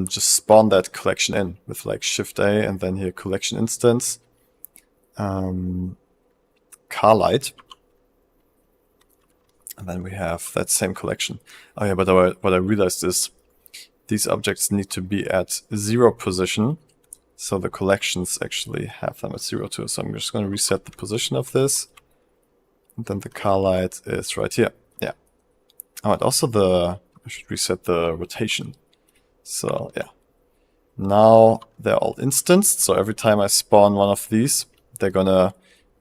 just spawn that collection in with like Shift A and then here collection instance, car light. And then we have that same collection. Oh yeah, but what I realized is these objects need to be at 0 position. So the collections actually have them at 0 too. So I'm just going to reset the position of this. And then the car light is right here. Yeah. Oh, and also I should reset the rotation. So yeah. Now they're all instanced. So every time I spawn one of these, they're going to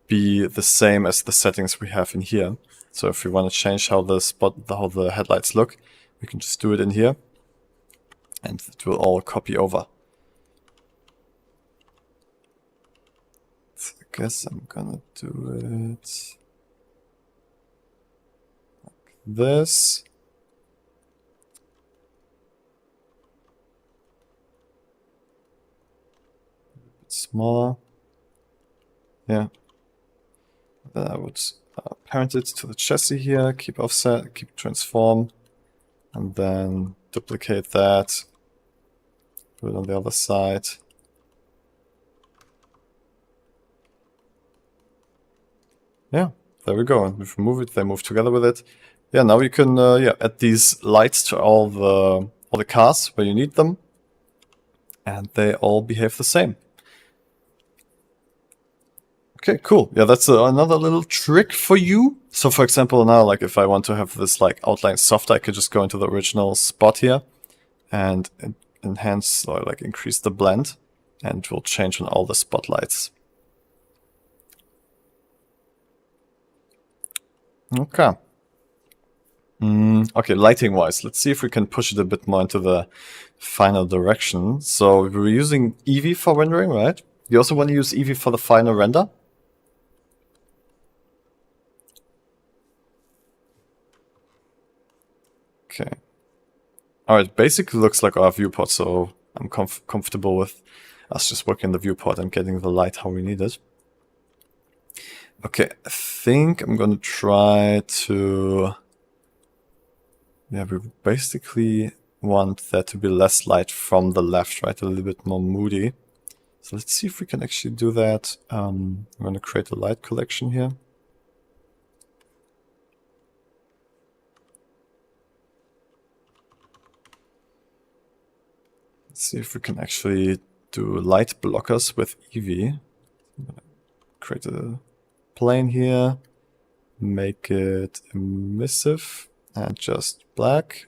be the same as the settings we have in here. So if we want to change how the headlights look, we can just do it in here. And it will all copy over. So I guess I'm gonna do it like this. A bit smaller. Yeah. Then I would parent it to the chassis here, keep offset, keep transform, and then duplicate that. Do it on the other side. Yeah, there we go. And if we move it, they move together with it. Yeah, now you can add these lights to all the cars where you need them, and they all behave the same. Okay, cool. Yeah, that's another little trick for you. So for example, now, like if I want to have this like outline softer, I could just go into the original spot here and enhance or like increase the blend, and it will change on all the spotlights. Okay. Okay, lighting wise, let's see if we can push it a bit more into the final direction. So we're using Eevee for rendering, right? You also want to use Eevee for the final render? Okay. Alright, basically looks like our viewport, so I'm comfortable with us just working the viewport and getting the light how we need it. Okay, I think I'm gonna try to... Yeah, we basically want there to be less light from the left, right? A little bit more moody. So let's see if we can actually do that. I'm gonna create a light collection here. Let's see if we can actually do light blockers with Eevee. Create a plane here, make it emissive and just black.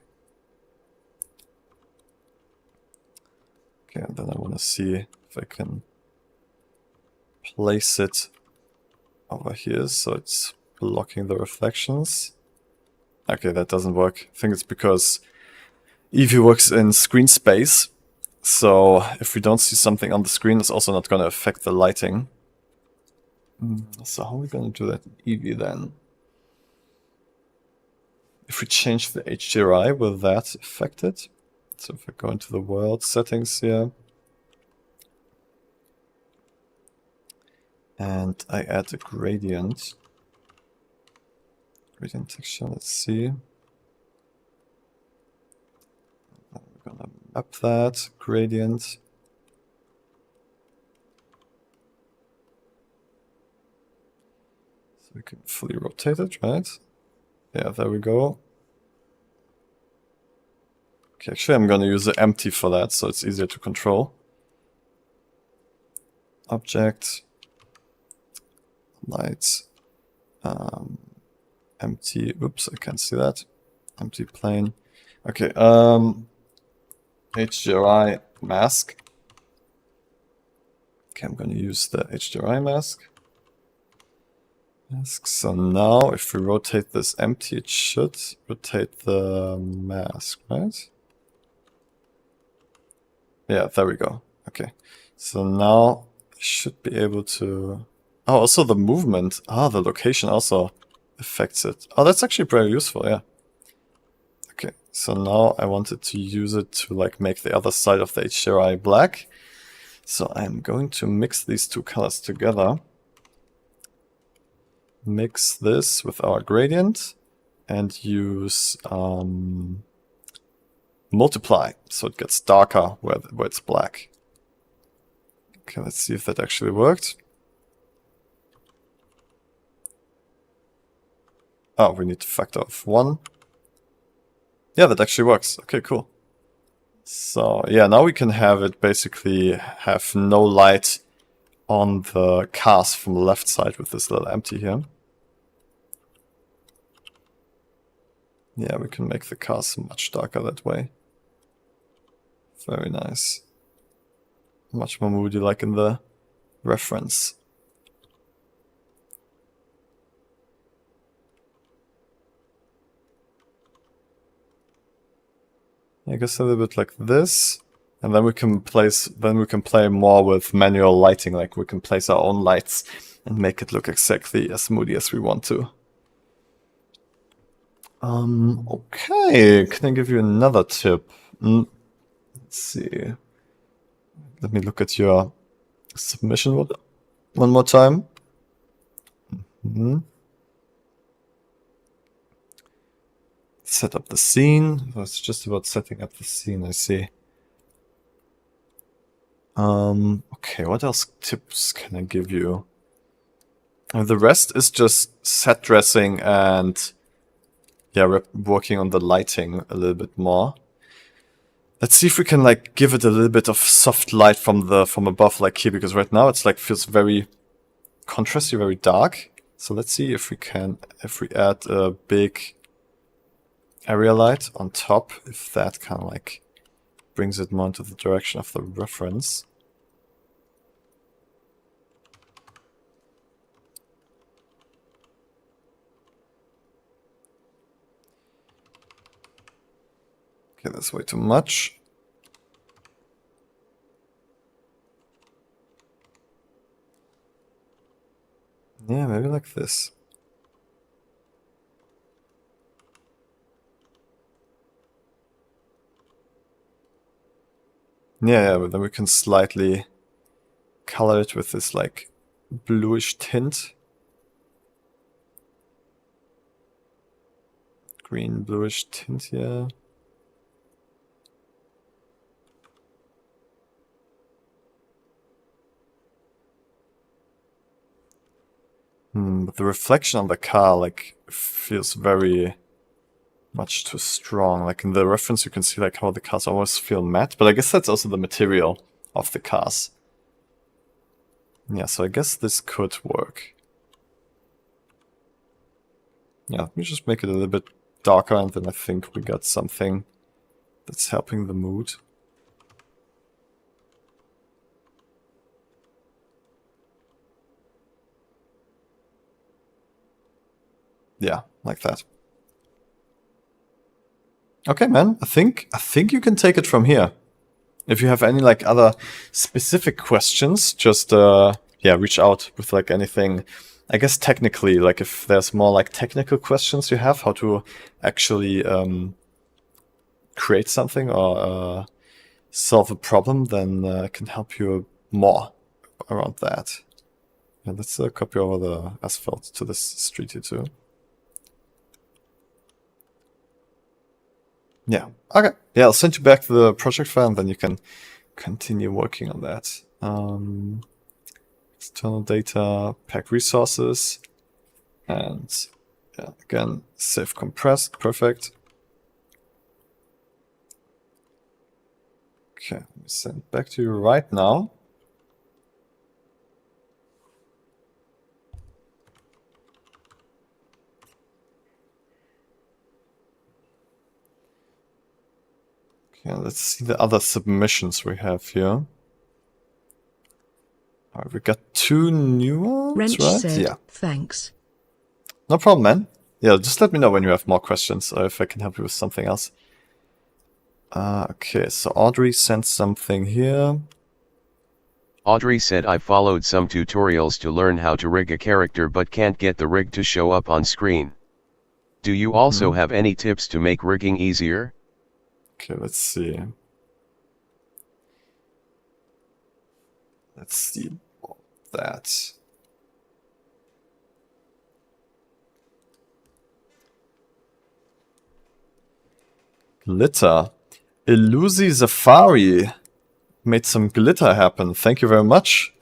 Okay, and then I want to see if I can place it over here so it's blocking the reflections. Okay, that doesn't work. I think it's because Eevee works in screen space. So if we don't see something on the screen, it's also not going to affect the lighting. So how are we going to do that in Eevee then? If we change the HDRI, will that affect it? So if I go into the world settings here, and I add a gradient texture, let's see. We're gonna map that gradient. So we can fully rotate it, right? Yeah, there we go. Okay, actually I'm gonna use the empty for that, so it's easier to control. Object, light, empty, oops, I can't see that. Empty plane. Okay, HDRI mask. Okay, I'm gonna use the HDRI mask. So now if we rotate this empty, it should rotate the mask, right? Yeah, there we go. Okay, so now I should be able to... Oh, also the movement. Ah, the location also affects it. Oh, that's actually very useful, yeah. Okay, so now I wanted to use it to like make the other side of the HDRI black. So I'm going to mix these two colors together. Mix this with our gradient and use multiply, so it gets darker where it's black. Okay, let's see if that actually worked. Oh, we need a factor of 1. Yeah, that actually works. Okay, cool. So yeah, now we can have it basically have no light on the cars from the left side with this little empty here. Yeah, we can make the cars much darker that way. Very nice. Much more moody like in the reference. I guess a little bit like this. And then we can play more with manual lighting, like we can place our own lights and make it look exactly as moody as we want to. Okay, can I give you another tip? Let's see. Let me look at your submission one more time. Set up the scene. Oh, it's just about setting up the scene, I see. Okay, what else tips can I give you? The rest is just set dressing and yeah, working on the lighting a little bit more. Let's see if we can like give it a little bit of soft light from above, like here, because right now it's like feels very contrasty, very dark. So let's see if we add a big area light on top, if that kind of like brings it more into the direction of the reference. Okay, that's way too much. Yeah, maybe like this. Yeah, but then we can slightly color it with this like bluish tint. Green bluish tint here. But the reflection on the car like feels very much too strong. Like in the reference you can see like how the cars always feel matte, but I guess that's also the material of the cars. Yeah, so I guess this could work. Yeah, let me just make it a little bit darker, and then I think we got something that's helping the mood. Yeah, like that. Okay, man, I think you can take it from here. If you have any like other specific questions, just yeah, reach out with like anything. I guess technically, like if there's more like technical questions you have, how to actually create something or solve a problem, then I can help you more around that. Yeah, let's copy over the asphalt to this street here too. Yeah, okay. Yeah, I'll send you back the project file and then you can continue working on that. External data, pack resources, and yeah, again, save compressed, perfect. Okay, let me send it back to you right now. Okay, let's see the other submissions we have here. Alright, we got 2 new ones, Wrench right? said, Yeah. thanks. No problem, man. Yeah, just let me know when you have more questions or if I can help you with something else. Okay, so Audrey sent something here. Audrey said I followed some tutorials to learn how to rig a character but can't get the rig to show up on screen. Do you also have any tips to make rigging easier? Okay, let's see. Let's see that. Glitter. Illusi Safari made some glitter happen. Thank you very much.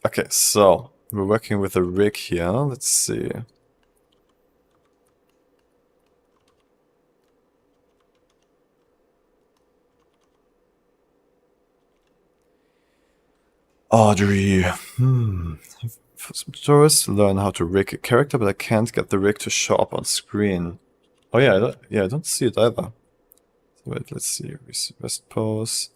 Okay, so we're working with a rig here. Let's see. Audrey. For some tutorials to learn how to rig a character, but I can't get the rig to show up on screen. Oh yeah, I don't see it either. So wait, let's see. Rest pose.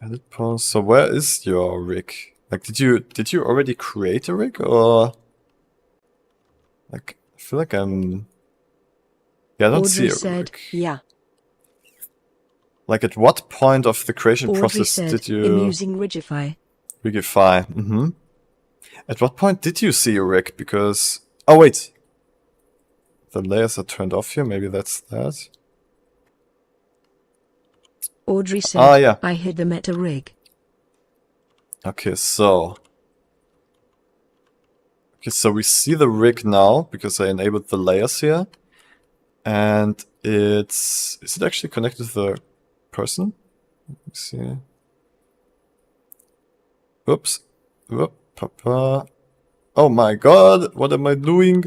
Edit pose. So where is your rig? Like, did you already create a rig, or like I feel like I'm. Yeah, I don't see Audrey a said, rig. yeah. Like, at what point of the creation Audrey process said, did you I'm using Rigify. Rigify? At what point did you see a rig? Because oh wait, the layers are turned off here. Maybe that's that. Audrey said, yeah. I hid the meta rig. Okay, so we see the rig now because I enabled the layers here. And is it actually connected to the person? Let me see. Oops. Whoop, papa. Oh my god, what am I doing?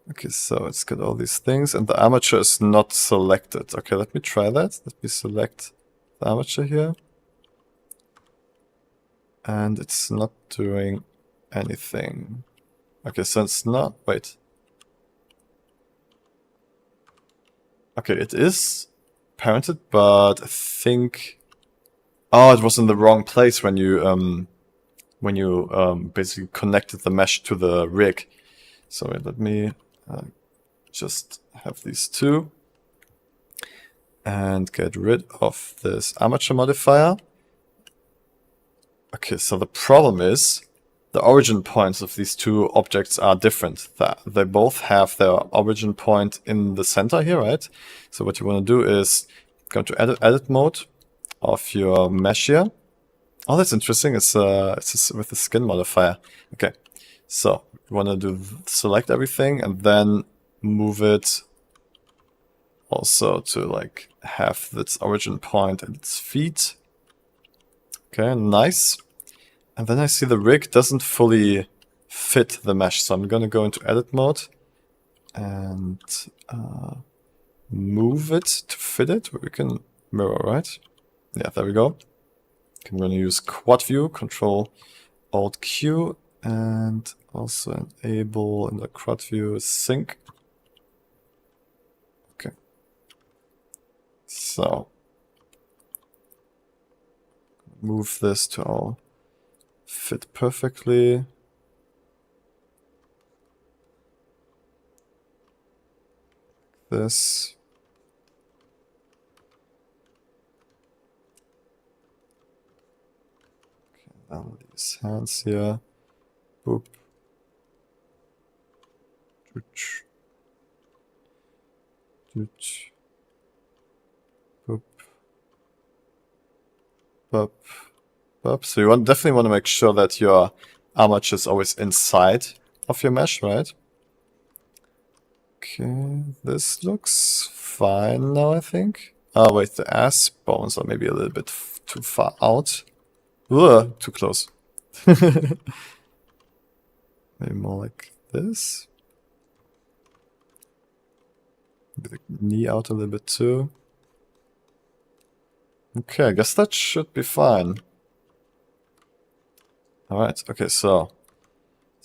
Okay, so it's got all these things, and the armature is not selected. Okay, let me try that. Let me select the armature here. And it's not doing anything. Okay, so it's not... Wait. Okay, it is parented, but I think... Oh, it was in the wrong place when you basically connected the mesh to the rig. So wait, let me just have these two and get rid of this armature modifier. Okay, so the problem is the origin points of these two objects are different. They both have their origin point in the center here, right? So what you want to do is go to edit mode of your mesh here. Oh, that's interesting. It's with the skin modifier. Okay, so you want to select everything and then move it also to like have its origin point and its feet. Okay, nice. And then I see the rig doesn't fully fit the mesh, so I'm gonna go into edit mode and move it to fit it. We can mirror, right? Yeah, there we go. I'm gonna use quad view, Control Alt Q, and also enable in the quad view sync. Okay. So move this to all fit perfectly. This. Okay, now these hands here. Boop. Dooch. Dooch. Boop. Boop. Boop. So you definitely want to make sure that your armature is always inside of your mesh, right? Okay, this looks fine now, I think. Oh wait, the ass bones are maybe a little bit too far out. Ugh, too close. Maybe more like this. Maybe the knee out a little bit too. Okay, I guess that should be fine. Alright, okay, so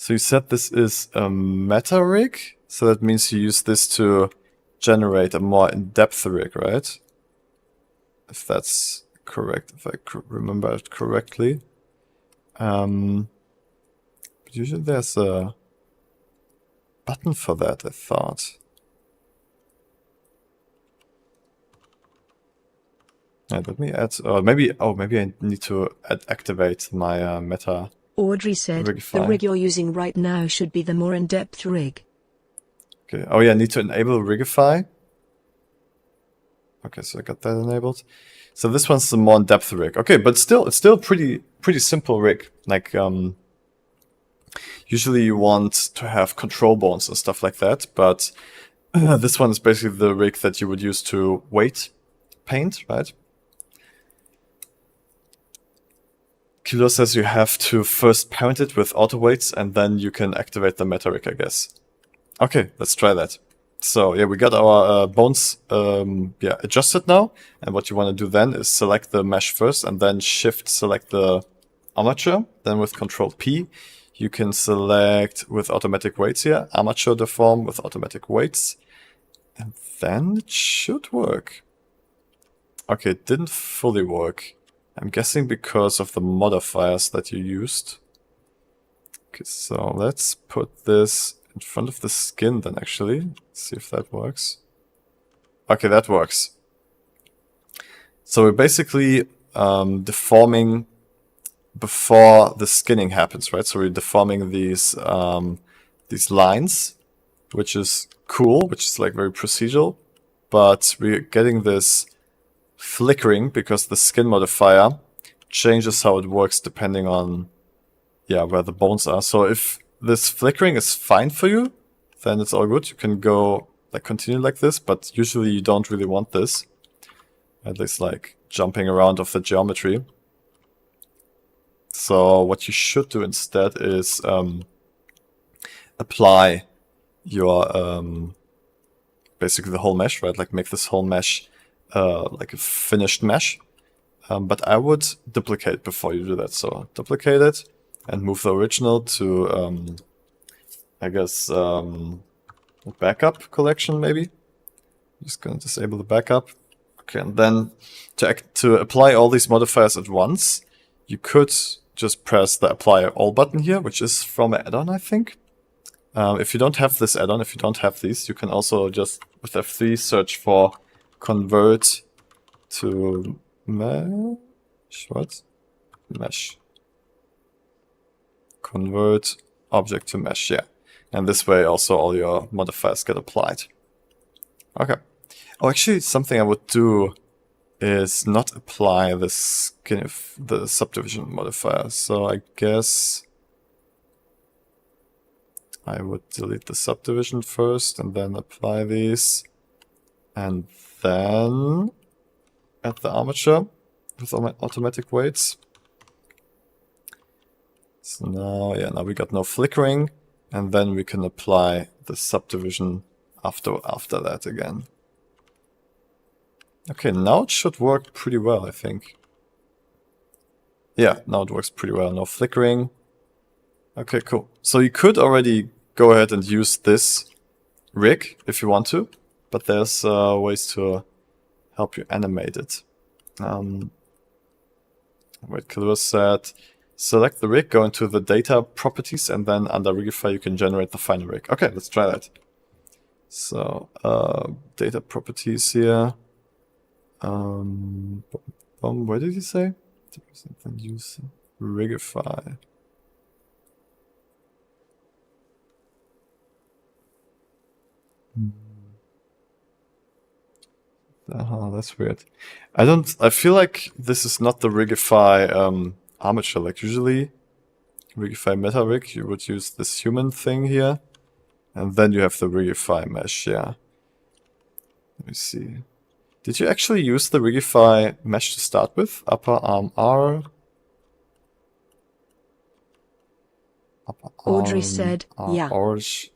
you said this is a meta rig? So that means you use this to generate a more in-depth rig, right? If that's correct, if I remember it correctly. But usually there's a button for that, I thought. Right, let me add, maybe I need to activate my meta. Audrey said, Rigify. the rig you're using right now should be the more in-depth rig. Okay, oh yeah, I need to enable Rigify. Okay, so I got that enabled. So this one's the more in-depth rig. Okay, but still, it's still pretty simple rig. Like, usually you want to have control bones and stuff like that, but this one is basically the rig that you would use to weight paint, right? Kilo says you have to first parent it with auto weights and then you can activate the meta rig, I guess. Okay, let's try that. So yeah, we got our bones adjusted now. And what you want to do then is select the mesh first and then shift select the armature. Then with Control P, you can select with automatic weights here, armature deform with automatic weights. And then it should work. Okay, it didn't fully work. I'm guessing because of the modifiers that you used. Okay, so let's put this in front of the skin then actually. Let's see if that works. Okay, that works. So we're basically deforming before the skinning happens, right? So we're deforming these lines, which is cool, which is like very procedural, but we're getting this flickering because the skin modifier changes how it works depending on where the bones are. So if this flickering is fine for you, then it's all good. You can go like continue like this, but usually you don't really want this. At least like jumping around of the geometry. So what you should do instead is apply your basically the whole mesh, right? Like make this whole mesh like a finished mesh. But I would duplicate before you do that. So duplicate it and move the original to, I guess, backup collection maybe. Just gonna disable the backup. Okay, and then to apply all these modifiers at once, you could just press the apply all button here, which is from an add-on, I think. If you don't have this add-on, if you don't have these, you can also just with F3 search for convert to mesh. What? Mesh. Convert object to mesh, yeah. And this way also all your modifiers get applied. Okay. Oh, actually, something I would do is not apply this kind of the subdivision modifier. So I guess I would delete the subdivision first and then apply these. And then add the armature with automatic weights. So now, yeah, now we got no flickering. And then we can apply the subdivision after that again. Okay, now it should work pretty well, I think. Yeah, now it works pretty well. No flickering. Okay, cool. So you could already go ahead and use this rig if you want to, but there's ways to help you animate it. Wait, Kalua said, select the rig, go into the data properties, and then under Rigify you can generate the final rig. Okay, let's try that. So, data properties here. Where did you say? Then use Rigify. That's weird. I feel like this is not the Rigify armature. Like usually, Rigify meta rig, you would use this human thing here. And then you have the Rigify mesh, yeah. Let me see. Did you actually use the Rigify mesh to start with? Upper arm R. Upper Audrey arm said, R, yeah. Orange.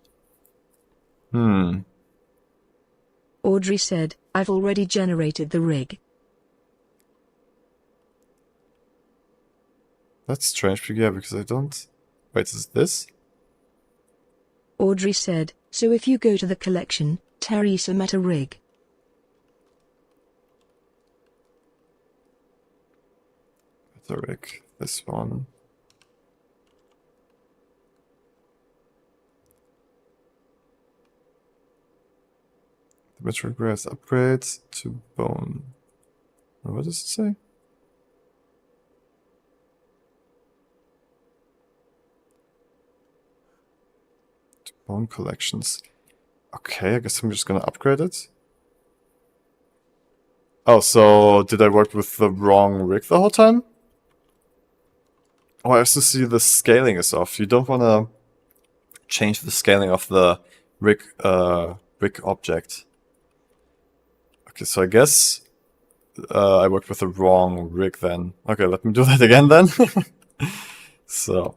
Audrey said, I've already generated the rig. That's strange, yeah, because I don't... Wait, is this? Audrey said, so if you go to the collection, Teresa Meta rig. The rig, this one. The which requires upgrades to bone. What does it say? To bone collections. Okay, I guess I'm just gonna upgrade it. Oh, so did I work with the wrong rig the whole time? Oh, I also see the scaling is off. You don't want to change the scaling of the rig object. Okay, so I guess I worked with the wrong rig then. Okay, let me do that again then. So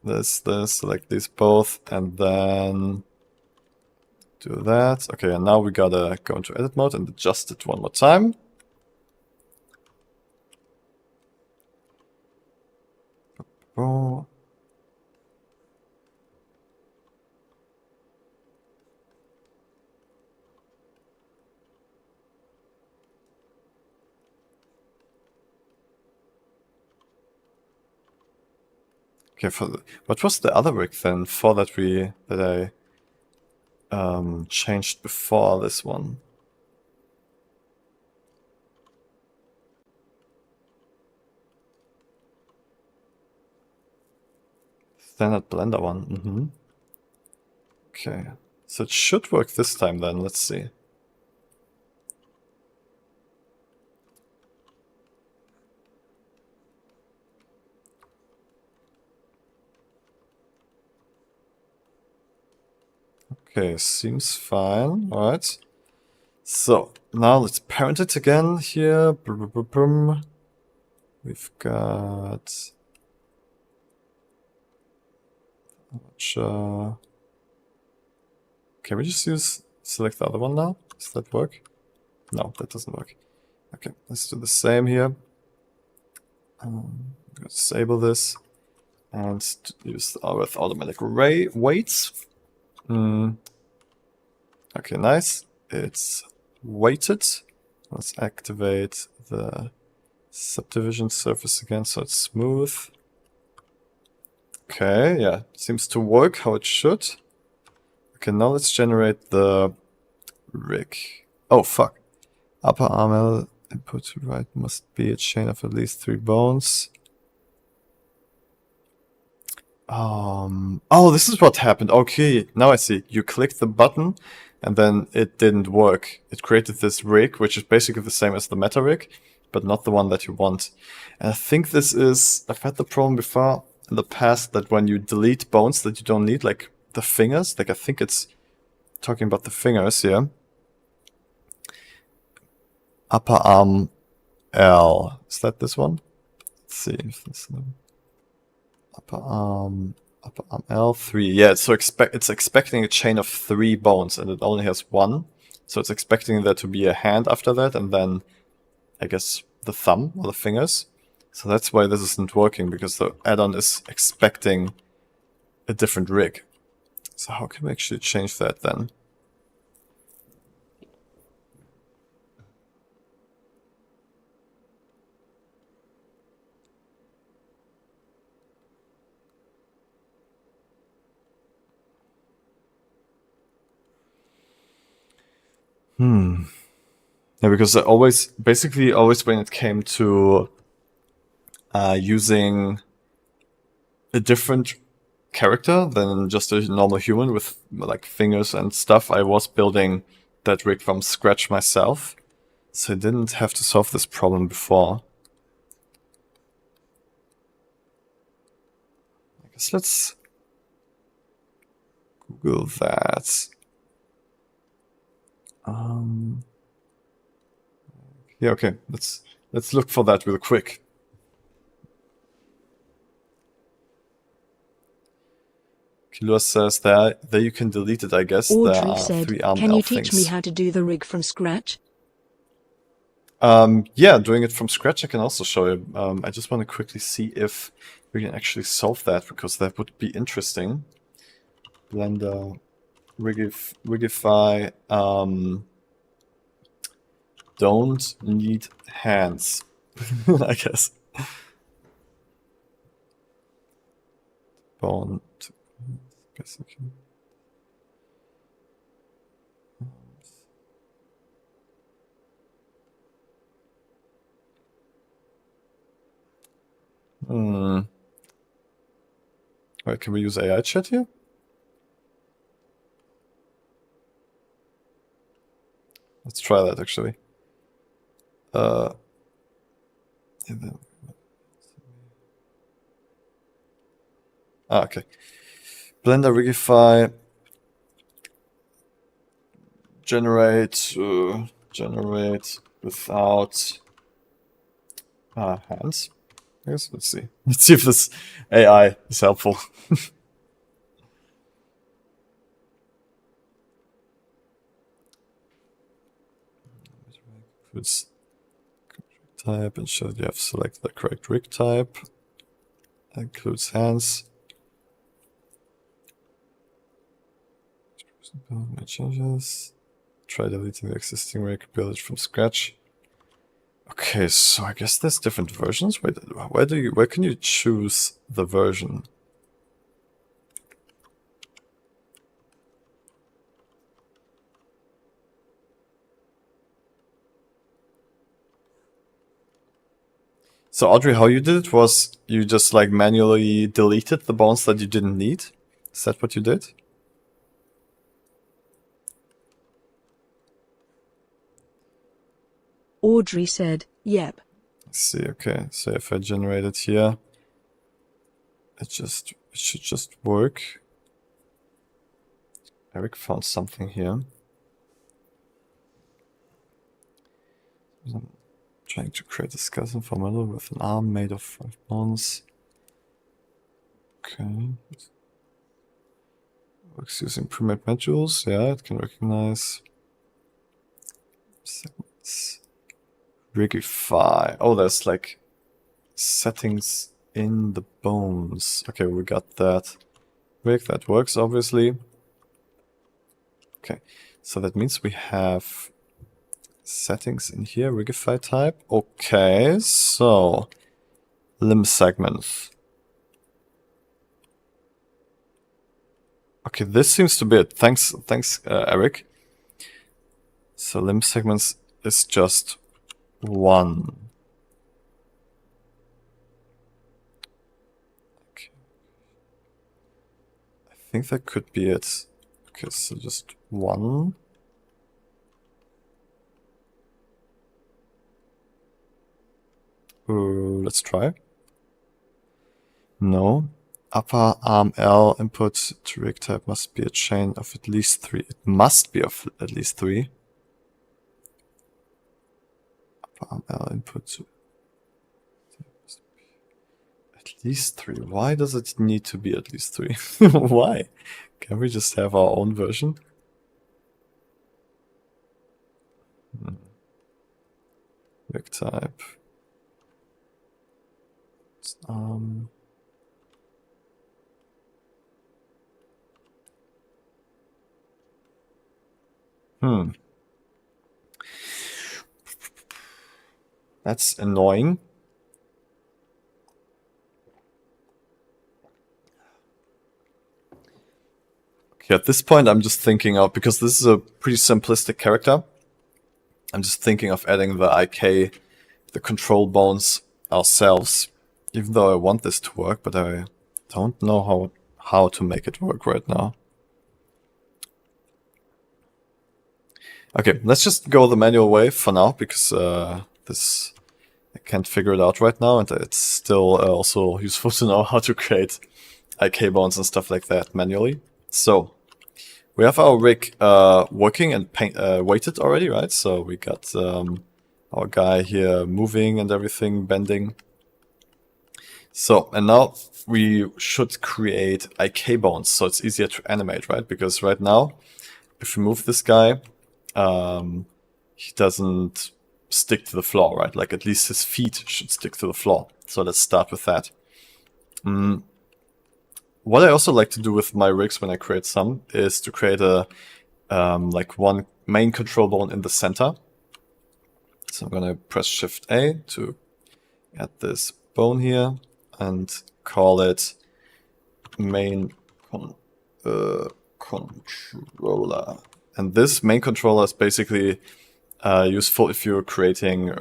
this, select these both, and then do that. Okay, and now we gotta go into edit mode and adjust it one more time. Oh. Okay, what was the other rig then for that I changed before this one? Standard Blender one. Okay, so it should work this time then. Let's see. Okay, seems fine. Alright. So, now let's parent it again here. We've got... Can we just select the other one now? Does that work? No, that doesn't work. Okay, let's do the same here. Disable this and use with automatic array weights. Okay, nice. It's weighted. Let's activate the subdivision surface again so it's smooth. Okay, yeah, seems to work how it should. Okay, now let's generate the rig. Oh, fuck. Upper arm L input to right must be a chain of at least 3 bones. Oh, this is what happened. Okay, now I see. You clicked the button and then it didn't work. It created this rig, which is basically the same as the meta rig, but not the one that you want. And I think this is, I've had the problem before in the past that when you delete bones that you don't need, like the fingers, like I think it's talking about the fingers here. Upper arm L. Is that this one? Let's see if this one. Upper arm L3. Yeah, so it's expecting a chain of 3 bones and it only has 1. So it's expecting there to be a hand after that and then I guess the thumb or the fingers. So that's why this isn't working, because the add-on is expecting a different rig. So how can we actually change that then? Yeah, because basically always when it came to using a different character than just a normal human with like fingers and stuff, I was building that rig from scratch myself. So I didn't have to solve this problem before. I guess let's Google that. Yeah, okay. Let's look for that real quick. Kilua says there you can delete it, I guess. Audrey said, three-armed "Can you elf teach me things. how to do the rig from scratch?" Yeah, doing it from scratch I can also show you. I just want to quickly see if we can actually solve that, because that would be interesting. Blender, Rigify, don't need hands, I guess. Bone. Guess I can. Wait, can we use AI chat here? Let's try that actually. Okay. Blender Rigify. Generate without hands. I guess let's see. Let's see if this AI is helpful. Includes type, ensure you have selected the correct rig type. Includes hands. Changes. Try deleting the existing rig, build it from scratch. Okay, so I guess there's different versions. Wait, where can you choose the version? So Audrey, how you did it was you just like manually deleted the bones that you didn't need? Is that what you did? Audrey said, "Yep." Let's see, okay. So if I generate it here, it should just work. Eric found something here. I'm trying to create a skeleton formula with an arm made of 5 bones. Okay. Works using pre-made modules. Yeah, it can recognize segments. Rigify. Oh, there's like settings in the bones. Okay, we got that. Rig, that works obviously. Okay, so that means we have settings in here, Rigify type. Okay, so limb segments. Okay, this seems to be it. Thanks, Eric. So limb segments is just 1. Okay. I think that could be it. Okay, so just 1. Let's try. No. Upper arm L input to rig type must be a chain of at least 3. It must be of at least 3. Upper arm L input to at least 3. Why does it need to be at least 3? Why? Can we just have our own version? Rig type. That's annoying. Okay, at this point I'm just thinking of, because this is a pretty simplistic character, I'm just thinking of adding the IK, the control bones ourselves, even though I want this to work, but I don't know how to make it work right now. Okay, let's just go the manual way for now, because this I can't figure it out right now, and it's still also useful to know how to create IK bones and stuff like that manually. So we have our rig working and weighted already, right? So we got our guy here moving and everything, bending. So, and now we should create IK bones, so it's easier to animate, right? Because right now, if we move this guy, he doesn't stick to the floor, right? Like at least his feet should stick to the floor. So let's start with that. What I also like to do with my rigs when I create some is to create a like one main control bone in the center. So I'm gonna press Shift A to add this bone here and call it main controller. And this main controller is basically useful if you're creating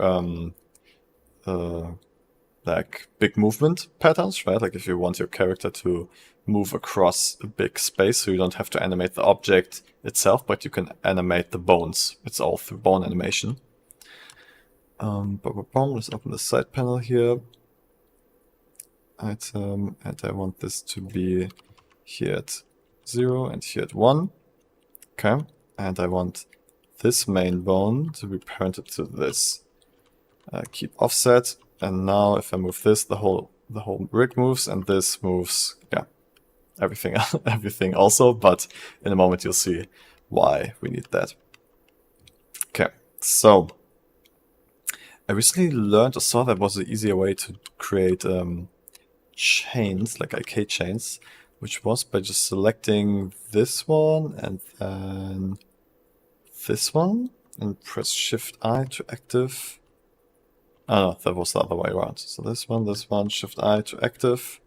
like big movement patterns, right? Like if you want your character to move across a big space, so you don't have to animate the object itself, but you can animate the bones. It's all through bone animation. Let's open the side panel here. Item, and I want this to be here at 0 and here at 1. Okay, and I want this main bone to be parented to this. Keep offset, and now if I move this, the whole rig moves, and this moves, yeah, everything everything also, but in a moment you'll see why we need that. Okay, so I recently learned or saw there was an easier way to create chains, like IK chains, which was by just selecting this one and then this one and press Shift I to active. Oh no, that was the other way around. So this one, Shift I to active.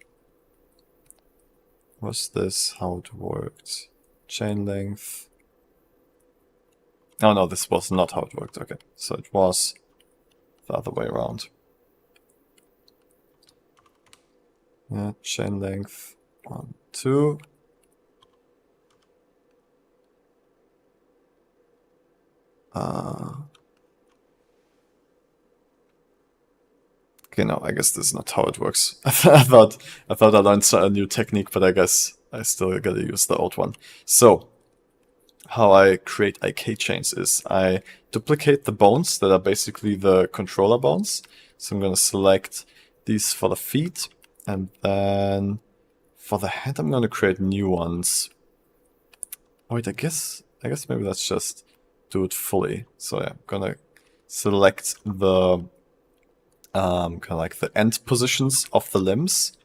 Was this how it worked? Chain length. Oh no, this was not how it worked. Okay, so it was the other way around. Yeah, chain length 1, 2. Okay, no, I guess this is not how it works. I thought I learned a new technique, but I guess I still gotta use the old one. So how I create IK chains is I duplicate the bones that are basically the controller bones. So I'm going to select these for the feet, and then for the head I'm going to create new ones. Wait, I guess maybe let's just do it fully. So yeah, I'm gonna select the kind of like the end positions of the limbs,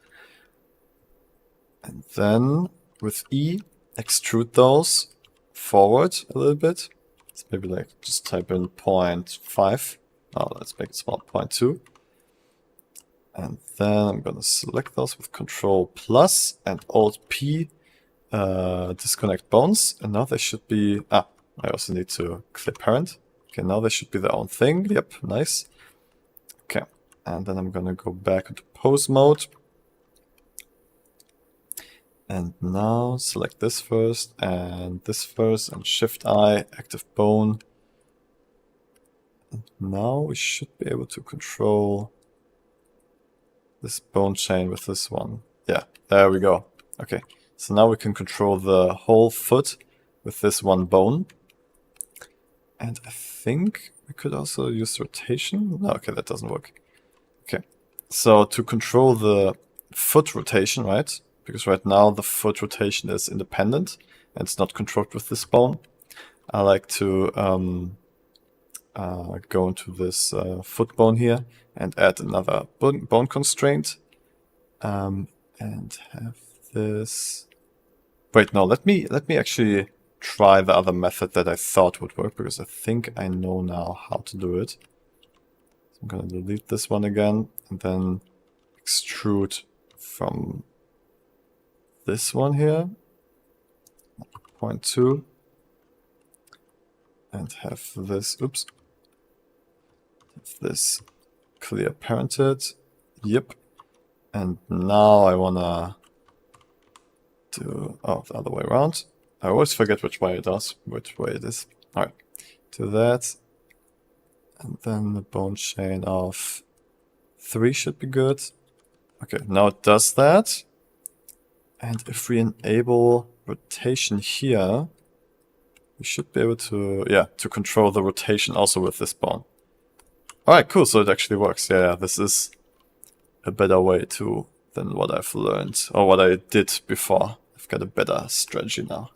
and then with E, extrude those forward a little bit. Let's maybe like just type in 0.5. Oh, let's make it small, 0.2. And then I'm gonna select those with Control plus and Alt P, disconnect bones. And now they should be, I also need to clear parent. Okay, now they should be their own thing. Yep, nice. Okay, and then I'm gonna go back into pose mode. And now select this first, and Shift I, active bone. And now we should be able to control this bone chain with this one. Yeah, there we go. Okay, so now we can control the whole foot with this one bone. And I think we could also use rotation. No, okay, that doesn't work. Okay, so to control the foot rotation, right? Because right now the foot rotation is independent and it's not controlled with this bone. I like to go into this foot bone here and add another bone constraint, and have this. Wait, no. Let me actually try the other method that I thought would work, because I think I know now how to do it. So I'm gonna delete this one again and then extrude from this one here, 0.2, and have this, oops, have this clear parented. Yep. And now I wanna do, oh, the other way around. I always forget which way it is. Alright, do that. And then the bone chain of 3 should be good. Okay, now it does that. And if we enable rotation here, we should be able to, yeah, to control the rotation also with this bone. Alright, cool, so it actually works. Yeah, this is a better way than what I've learned, or what I did before. I've got a better strategy now.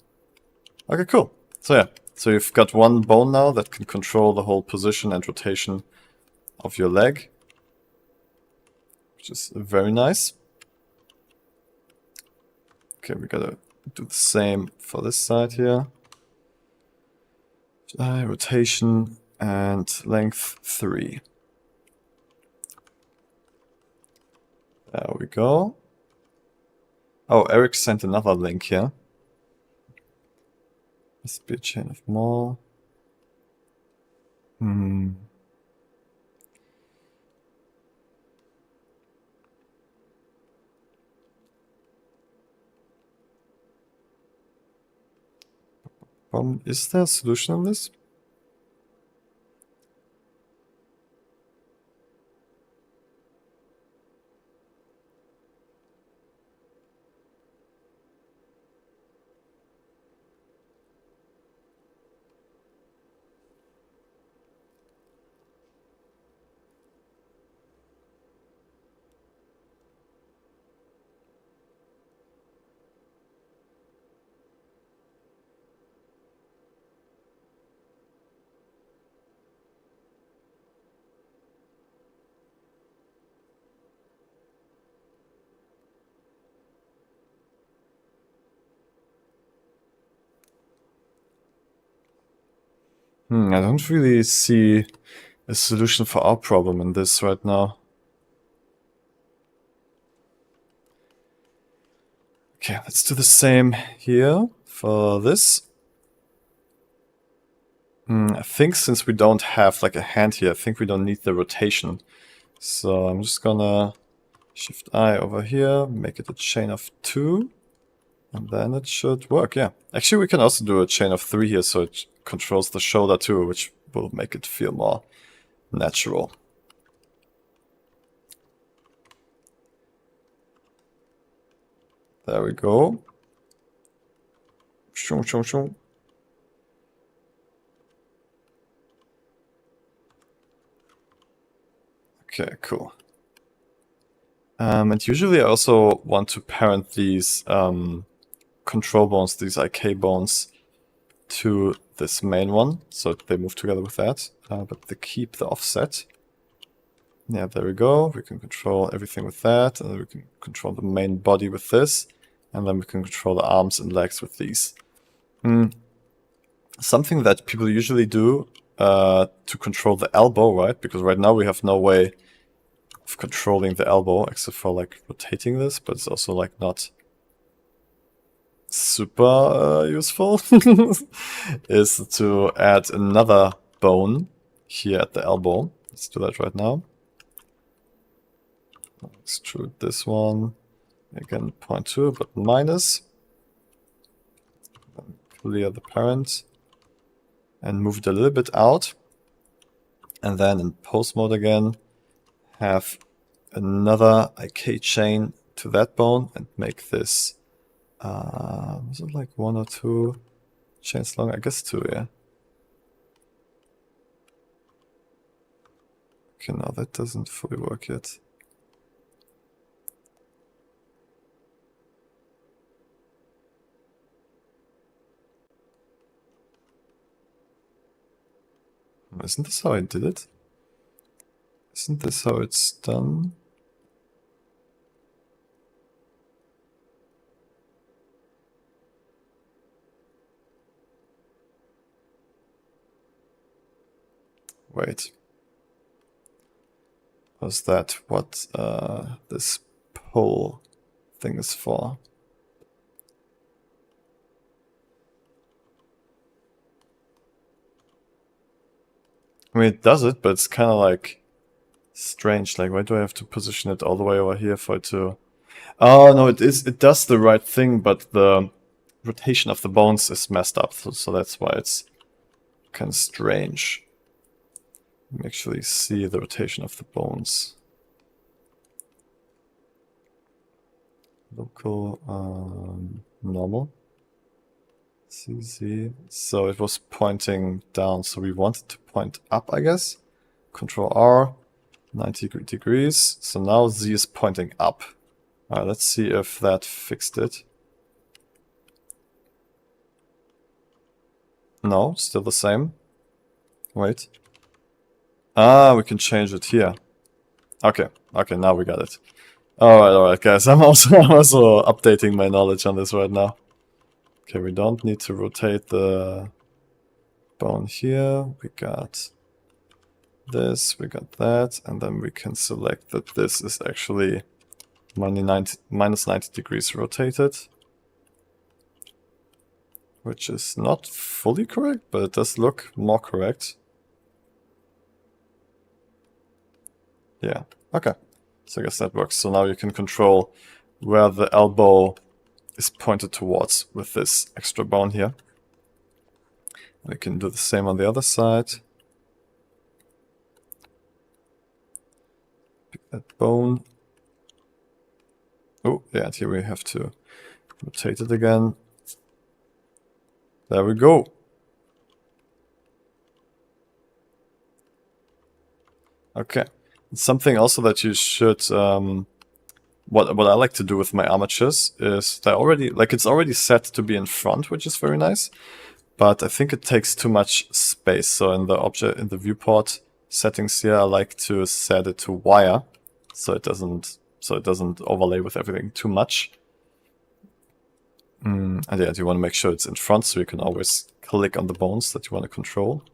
Okay, cool. So yeah, so you've got one bone now that can control the whole position and rotation of your leg, which is very nice. Okay, we gotta do the same for this side here. Rotation and length 3. There we go. Oh, Eric sent another link here. Must be a chain of more. Is there a solution on this? I don't really see a solution for our problem in this right now. Okay, let's do the same here for this. I think since we don't have like a hand here, I think we don't need the rotation. So I'm just gonna Shift I over here, make it a chain of 2. And then it should work, yeah. Actually, we can also do a chain of 3 here, so it controls the shoulder too, which will make it feel more natural. There we go. Shung, shung, shung. Okay, cool. And usually I also want to parent these control bones, these IK bones, to this main one, so they move together with that. But they keep the offset. Yeah, there we go. We can control everything with that, and then we can control the main body with this, and then we can control the arms and legs with these. Something that people usually do to control the elbow, right? Because right now we have no way of controlling the elbow except for like rotating this, but it's also like not super useful, is to add another bone here at the elbow. Let's do that right now. Extrude this one. Again, 0.2, but minus. Then clear the parent and move it a little bit out. And then in pose mode again, have another IK chain to that bone and make this, was it like 1 or 2 chains long? I guess 2, yeah. Okay, now that doesn't fully work yet. Isn't this how I did it? Isn't this how it's done? Wait. Was that what this pole thing is for? I mean, it does it, but it's kind of like strange. Like, why do I have to position it all the way over here for it to... Oh, no, it does the right thing, but the rotation of the bones is messed up, so that's why it's kind of strange. Let me actually see the rotation of the bones. Local, normal. CZ. So it was pointing down, so we want it to point up, I guess. Control R, 90 degrees. So now Z is pointing up. Alright, let's see if that fixed it. No, still the same. Wait. Ah, we can change it here. Okay, okay, now we got it. Alright, guys, I'm also updating my knowledge on this right now. Okay, we don't need to rotate the bone here. We got this, we got that, and then we can select that this is actually minus 90 degrees rotated. Which is not fully correct, but it does look more correct. Yeah, okay. So I guess that works. So now you can control where the elbow is pointed towards with this extra bone here. We can do the same on the other side. Pick that bone. Oh, yeah, and here we have to rotate it again. There we go. Okay. Something also that you should, what I like to do with my armatures is they're already, like it's already set to be in front, which is very nice, but I think it takes too much space. So in the object, in the viewport settings here, I like to set it to wire, so it doesn't overlay with everything too much. And yeah, you want to make sure it's in front, so you can always click on the bones that you want to control.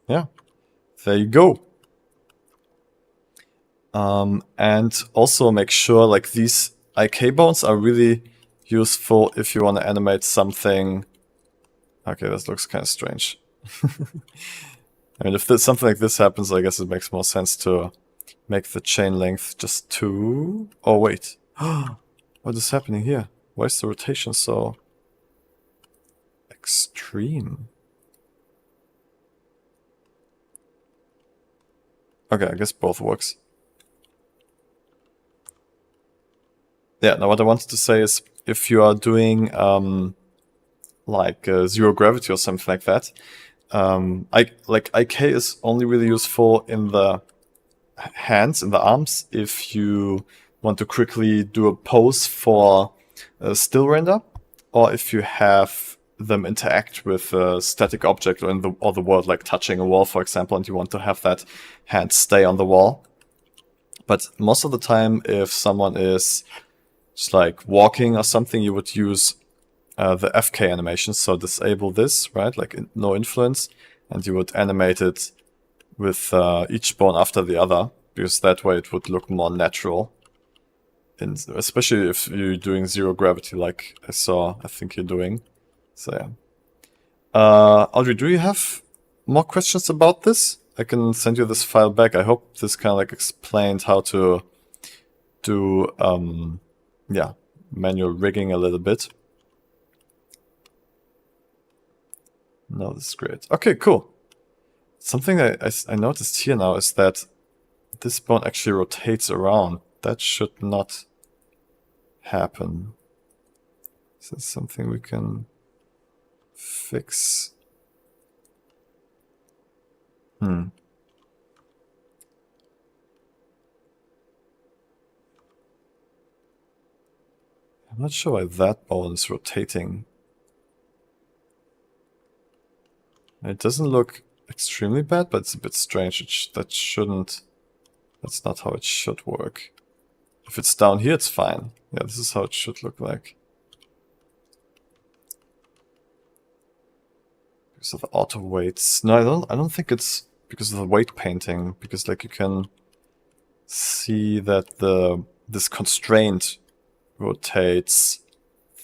Yeah, there you go. And also make sure like these IK bones are really useful if you want to animate something. Okay, this looks kind of strange. I mean, if something like this happens, I guess it makes more sense to make the chain length just 2. Oh, wait. What is happening here? Why is the rotation so extreme? Okay, I guess both works. Yeah, now what I wanted to say is if you are doing like zero gravity or something like that, IK is only really useful in the hands, in the arms, if you want to quickly do a pose for a still render, or if you have them interact with a static object or the world, like touching a wall, for example, and you want to have that hand stay on the wall. But most of the time, if someone is just like walking or something, you would use the FK animation. So disable this, right? Like no influence, and you would animate it with each bone after the other, because that way it would look more natural. And especially if you're doing zero gravity, like I think you're doing. So yeah. Audrey, do you have more questions about this? I can send you this file back. I hope this kind of like explained how to do manual rigging a little bit. No, this is great. Okay, cool. Something I noticed here now is that this bone actually rotates around. That should not happen. Is that something we can fix? I'm not sure why that bone is rotating. It doesn't look extremely bad, but it's a bit strange. That's not how it should work. If it's down here, it's fine. Yeah, this is how it should look like. Because of the auto weights. No, I don't think it's because of the weight painting, because like you can see that this constraint rotates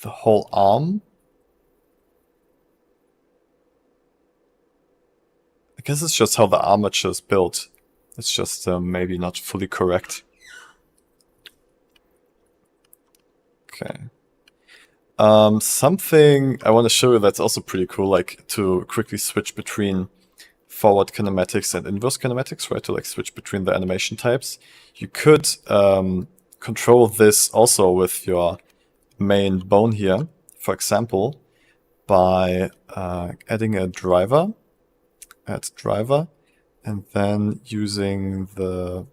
the whole arm. I guess it's just how the armature is built. It's just maybe not fully correct. Okay. Something I want to show you that's also pretty cool, like to quickly switch between forward kinematics and inverse kinematics, right? To like switch between the animation types. You could control this also with your main bone here, for example, by adding a driver, add driver, and then using the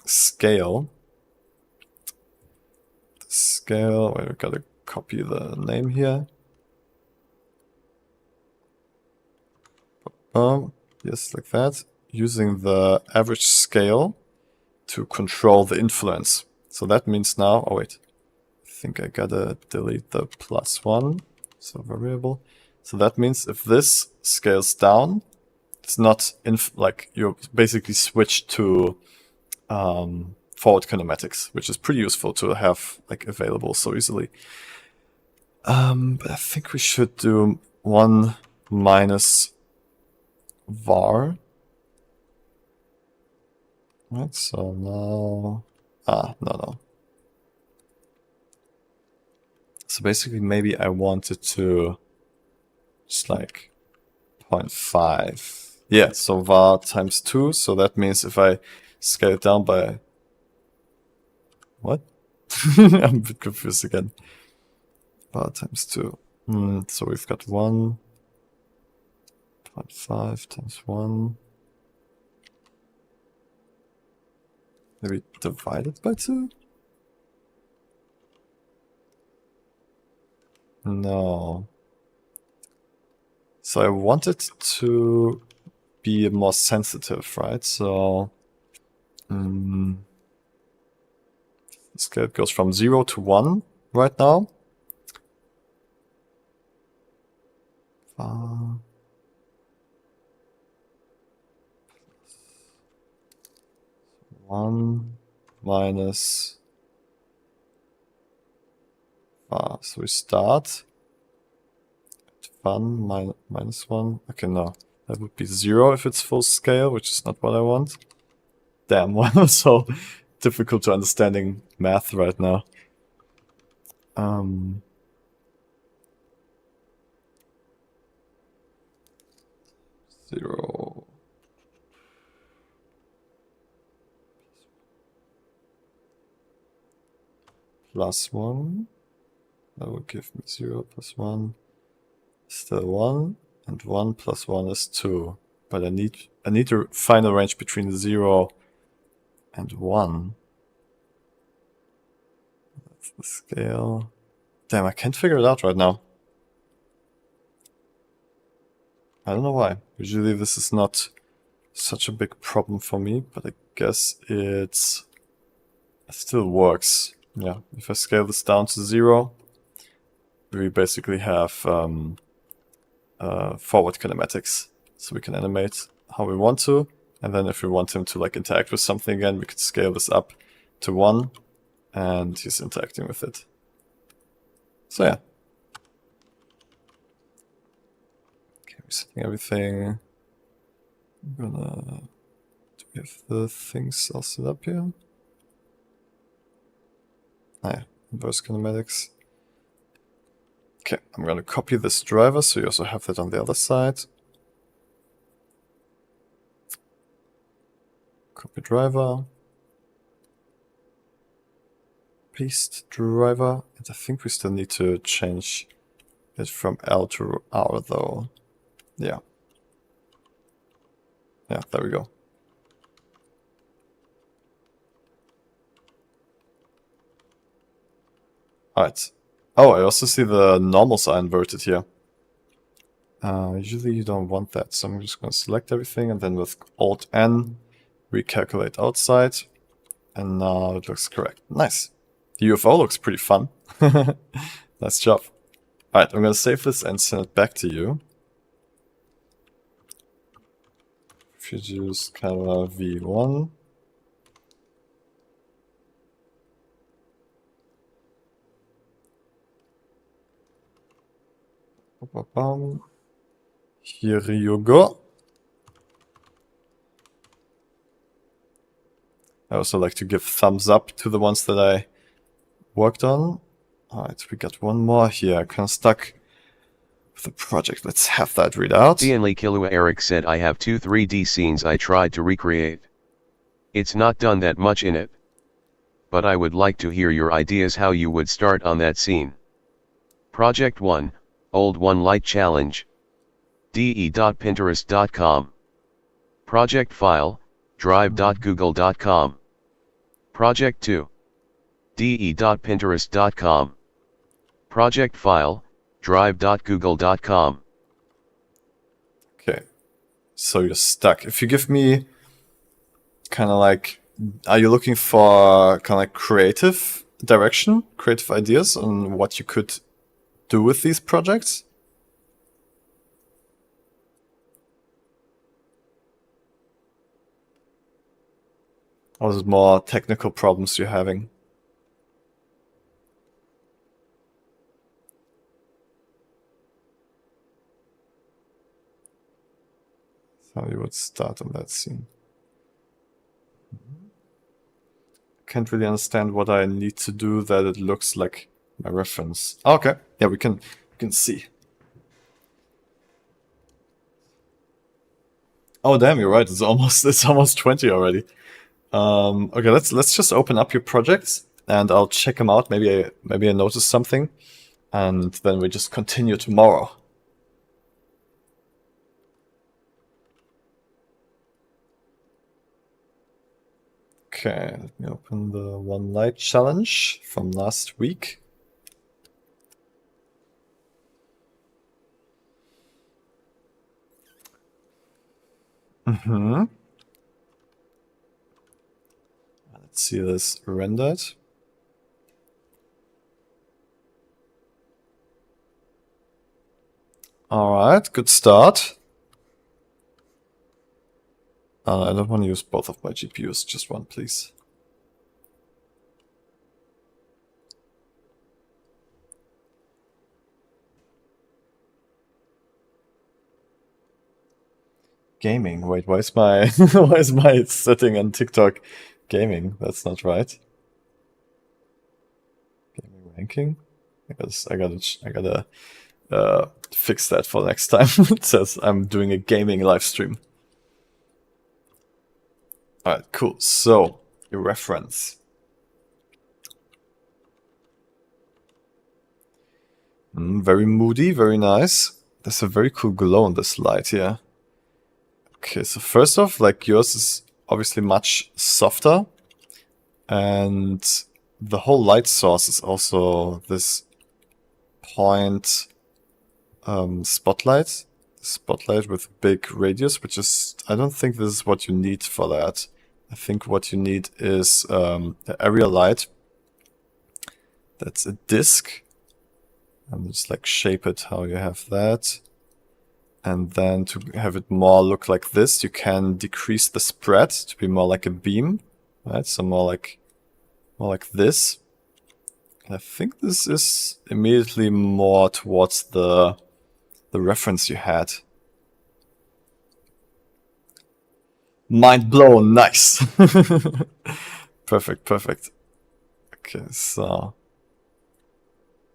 scale. Wait, we gotta copy the name here. Yes, like that. Using the average scale to control the influence. So that means now, oh wait, I think I gotta delete the +1, so variable. So that means if this scales down, it's not like you basically switch to forward kinematics, which is pretty useful to have like available so easily. But I think we should do 1 minus var. Right, so now no. So basically maybe I wanted to just like 0.5. Yeah, so var times 2, so that means if I scale it down by what? I'm a bit confused again. Var times 2. So we've got 1.5 times 1. Maybe divided by 2? No. So I want it to be more sensitive, right? So the scale goes from 0 to 1 right now. 1 minus var. So we start at 1 minus 1. Okay, no. That would be 0 if it's full scale, which is not what I want. Damn, why am I so difficult to understanding math right now? 0 plus 1. That would give me 0 plus 1. Still 1. And 1 plus 1 is 2. But I need to find a range between 0 and 1. That's the scale. Damn, I can't figure it out right now. I don't know why. Usually this is not such a big problem for me, but I guess it still works. Yeah, if I scale this down to 0, we basically have forward kinematics. So we can animate how we want to, and then if we want him to like interact with something again, we could scale this up to 1, and he's interacting with it. So yeah. Okay, resetting everything. I'm gonna... Do we have the things all set up here? Ah yeah, inverse kinematics. Okay, I'm gonna copy this driver so you also have that on the other side. Copy driver. Paste driver. And I think we still need to change it from L to R though. Yeah. Yeah, there we go. Alright. Oh, I also see the normals are inverted here. Usually you don't want that, so I'm just going to select everything and then with Alt-N, recalculate outside. And now it looks correct. Nice. The UFO looks pretty fun. Nice job. Alright, I'm going to save this and send it back to you. Introduce camera V1. Here you go. I also like to give thumbs up to the ones that I worked on. Alright, we got one more here. Kind of stuck with the project. Let's have that read out. Lee Kilua Eric said I have 2 3D scenes I tried to recreate. It's not done that much in it. But I would like to hear your ideas how you would start on that scene. Project 1, Old One Light Challenge. de.pinterest.com. Project file, drive.google.com. Project 2. de.pinterest.com. Project file, drive.google.com. Okay, so you're stuck. If you give me kind of like, are you looking for kind of like creative direction, creative ideas on what you could do with these projects? Or is it more technical problems you're having? How you would start on that scene. Can't really understand what I need to do that it looks like my reference. Okay, yeah, we can see. Oh damn, you're right. It's almost 20 already. Okay, let's just open up your projects and I'll check them out. Maybe I noticed something, and then we just continue tomorrow. Okay, let me open the One Light Challenge from last week. Let's see this rendered. Alright, good start. I don't want to use both of my GPUs, just one, please. Gaming. Wait, why is my why is my setting on TikTok gaming? That's not right. Gaming ranking. I gotta fix that for next time. It says I'm doing a gaming live stream. Alright, cool. So, your reference. Very moody, very nice. there's a very cool glow on this light here. Okay, so first off, like yours is obviously much softer, and the whole light source is also this point spotlight with big radius, which is, I don't think this is what you need for that. I think what you need is the area light. That's a disc. And just like shape it how you have that. And then to have it more look like this, you can decrease the spread to be more like a beam, right? So more like this. And I think this is immediately more towards the reference you had. Mind blown, nice. Perfect, perfect. Okay, so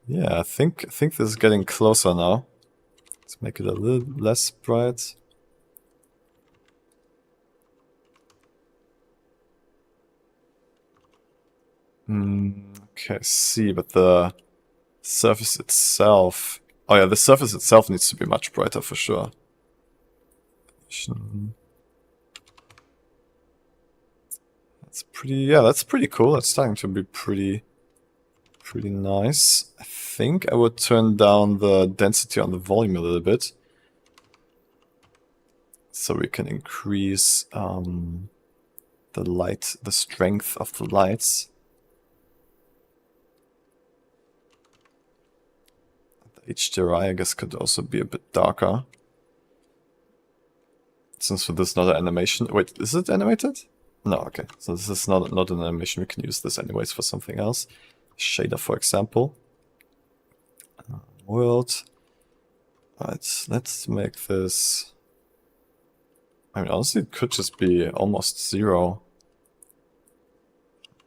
yeah, I think this is getting closer now. Let's make it a little less bright. Okay, see, but the surface itself... Oh yeah, the surface itself needs to be much brighter for sure. That's pretty... Yeah, that's pretty cool. It's starting to be pretty nice. I think I would turn down the density on the volume a little bit, so we can increase the strength of the lights. The HDRI, I guess, could also be a bit darker. Since for this is not an animation. Wait, is it animated? No, okay. So this is not an animation. We can use this anyways for something else. Shader, for example. World. Right, let's make this... I mean, honestly, it could just be almost 0.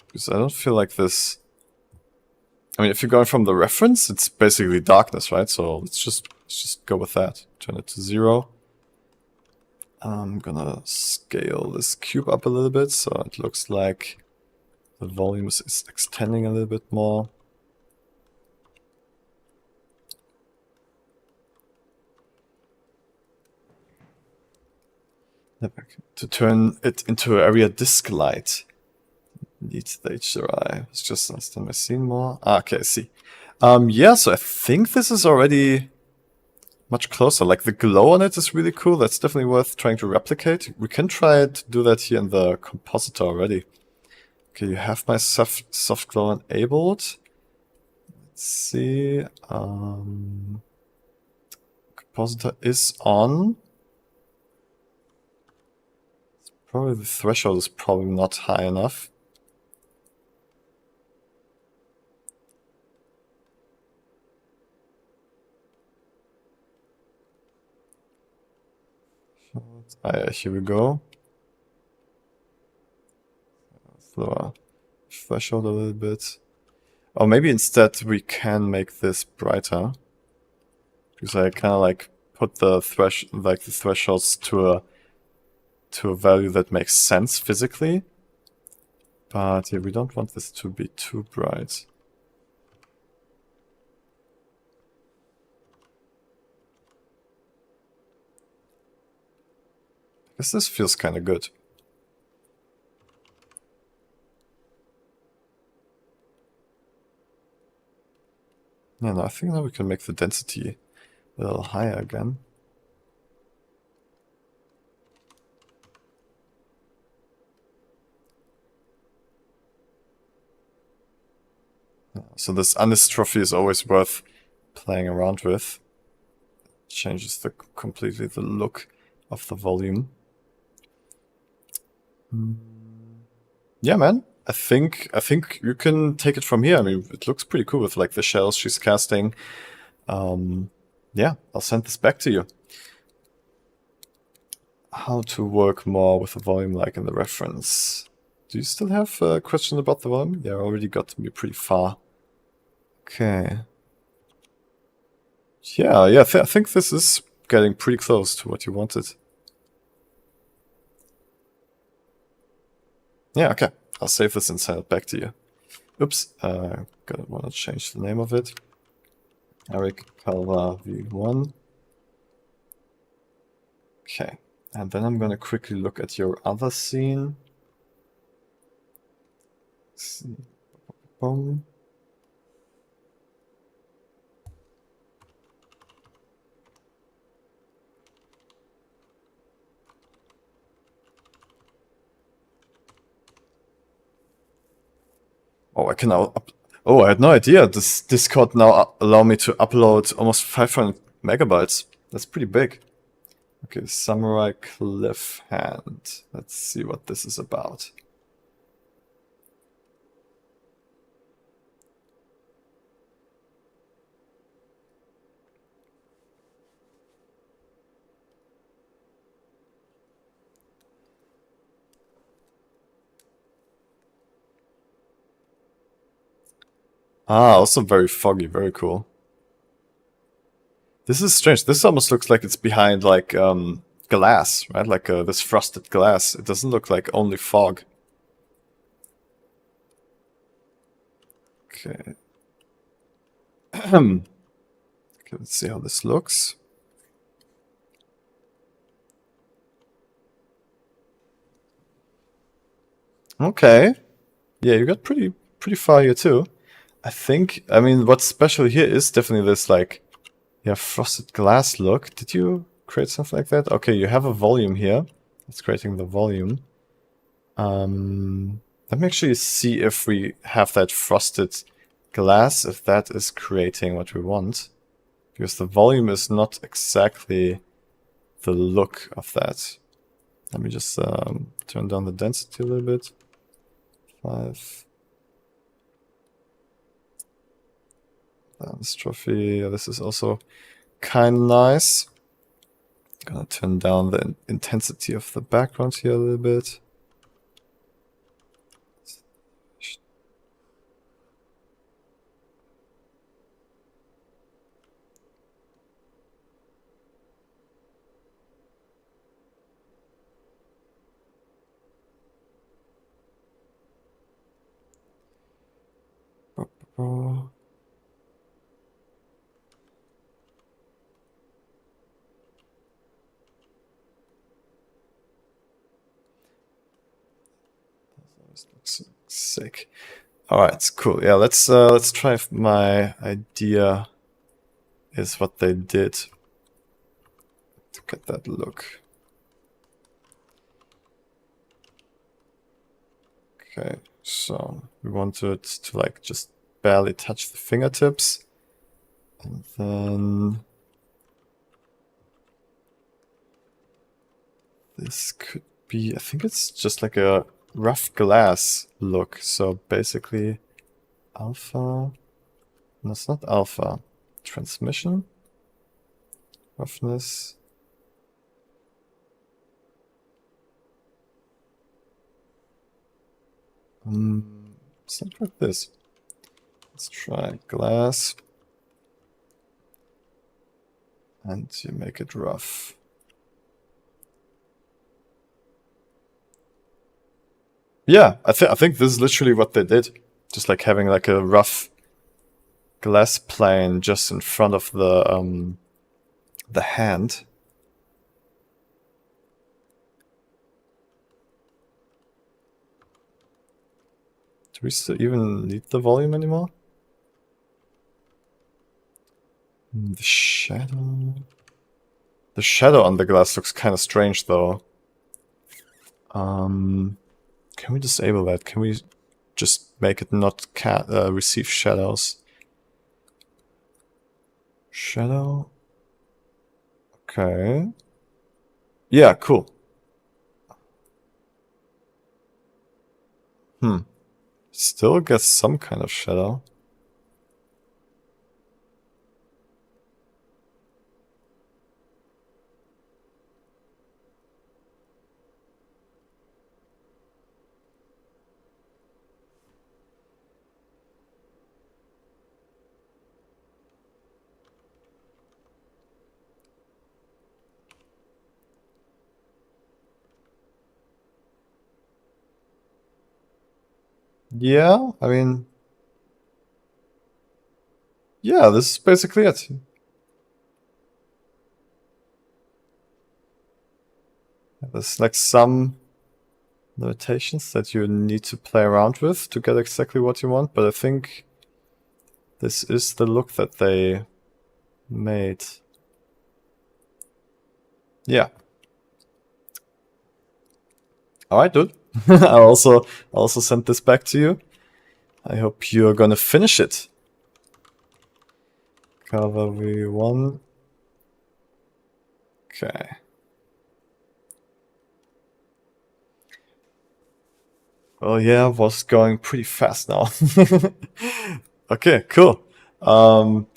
Because I don't feel like this... I mean, if you're going from the reference, it's basically darkness, right? So let's just go with that. Turn it to 0. I'm gonna scale this cube up a little bit, so it looks like the volume is extending a little bit more. To turn it into an area disk light, needs the HDRI. Let's just understand my scene more. Okay, I see. Yeah, so I think this is already much closer. Like the glow on it is really cool. That's definitely worth trying to replicate. We can try to do that here in the compositor already. Okay, you have my soft glow enabled. Let's see. Compositor is on. Probably the threshold is probably not high enough. Here we go. Lower threshold a little bit. Or maybe instead we can make this brighter. Because I kind of like put the thresholds to a value that makes sense physically. But yeah, we don't want this to be too bright. I guess this feels kind of good. Yeah, no, I think now we can make the density a little higher again. So this anistrophy is always worth playing around with. It changes completely the look of the volume. Yeah, man. I think you can take it from here. I mean, it looks pretty cool with like the shells she's casting. Yeah, I'll send this back to you. How to work more with the volume like in the reference. Do you still have a question about the volume? Yeah, I already got me pretty far. Okay. Yeah, I think this is getting pretty close to what you wanted. Yeah, okay. I'll save this and send it back to you. Oops, gonna want to change the name of it. Eric Calva V1. Okay, and then I'm gonna quickly look at your other scene. Let's see. Boom. Oh, I can now oh, I had no idea. This Discord now allow me to upload almost 500 megabytes. That's pretty big. Okay, Samurai Cliff Hand. Let's see what this is about. Ah, also very foggy, very cool. This is strange. This almost looks like it's behind like glass, right? Like this frosted glass. It doesn't look like only fog. Okay. Okay, let's see how this looks. Okay. Yeah, you got pretty far here too. I mean, what's special here is definitely this like, yeah, frosted glass look. Did you create something like that? Okay, you have a volume here. It's creating the volume. Let me actually see if we have that frosted glass, if that is creating what we want. Because the volume is not exactly the look of that. Let me just turn down the density a little bit. 5. This trophy, this is also kind of nice. Gonna turn down the intensity of the background here a little bit. Oh. This looks sick. All right, cool. Yeah, let's try if my idea is what they did to get that look. Okay, so we want it to like just barely touch the fingertips, and then this could be, I think it's just like a rough glass look. So basically alpha, no, it's not alpha, transmission, roughness. It's not like this. Let's try glass. And you make it rough. Yeah, I think this is literally what they did. Just like having like a rough glass plane just in front of the hand. Do we still even need the volume anymore? The shadow. The shadow on the glass looks kind of strange though. Can we disable that? Can we just make it not receive shadows? Shadow. Okay. Yeah, cool. Still gets some kind of shadow. Yeah, I mean, yeah, this is basically it. There's like some limitations that you need to play around with to get exactly what you want, but I think this is the look that they made. Yeah. Alright, dude. I'll also send this back to you. I hope you're gonna finish it. Cover V1. Okay. Well, yeah, was going pretty fast now. Okay, cool.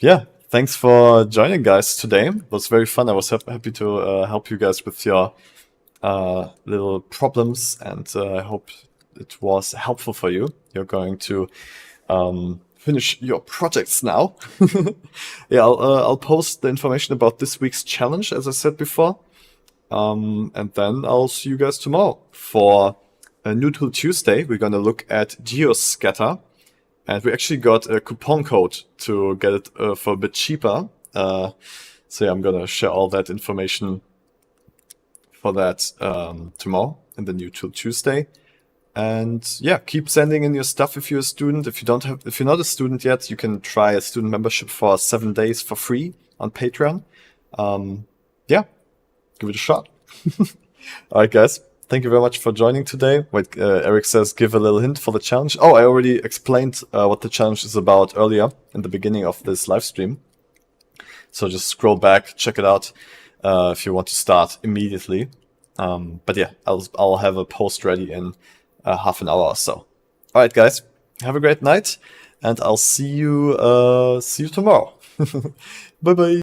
Yeah, thanks for joining, guys, today. It was very fun. I was happy to help you guys with your little problems, and I hope it was helpful for you. You're going to finish your projects now. Yeah, I'll post the information about this week's challenge, as I said before. And then I'll see you guys tomorrow for a New Tool Tuesday. We're going to look at Geoscatter. And we actually got a coupon code to get it for a bit cheaper. So yeah, I'm going to share all that information for that tomorrow in the New Tool Tuesday. And yeah, keep sending in your stuff if you're a student. If you're not a student yet, you can try a student membership for 7 days for free on Patreon. Yeah, give it a shot. All right, guys. Thank you very much for joining today. Wait, Eric says, give a little hint for the challenge. Oh, I already explained what the challenge is about earlier in the beginning of this live stream. So just scroll back, check it out if you want to start immediately. But yeah, I'll have a post ready in half an hour or so. All right, guys, have a great night, and I'll see you tomorrow. Bye bye.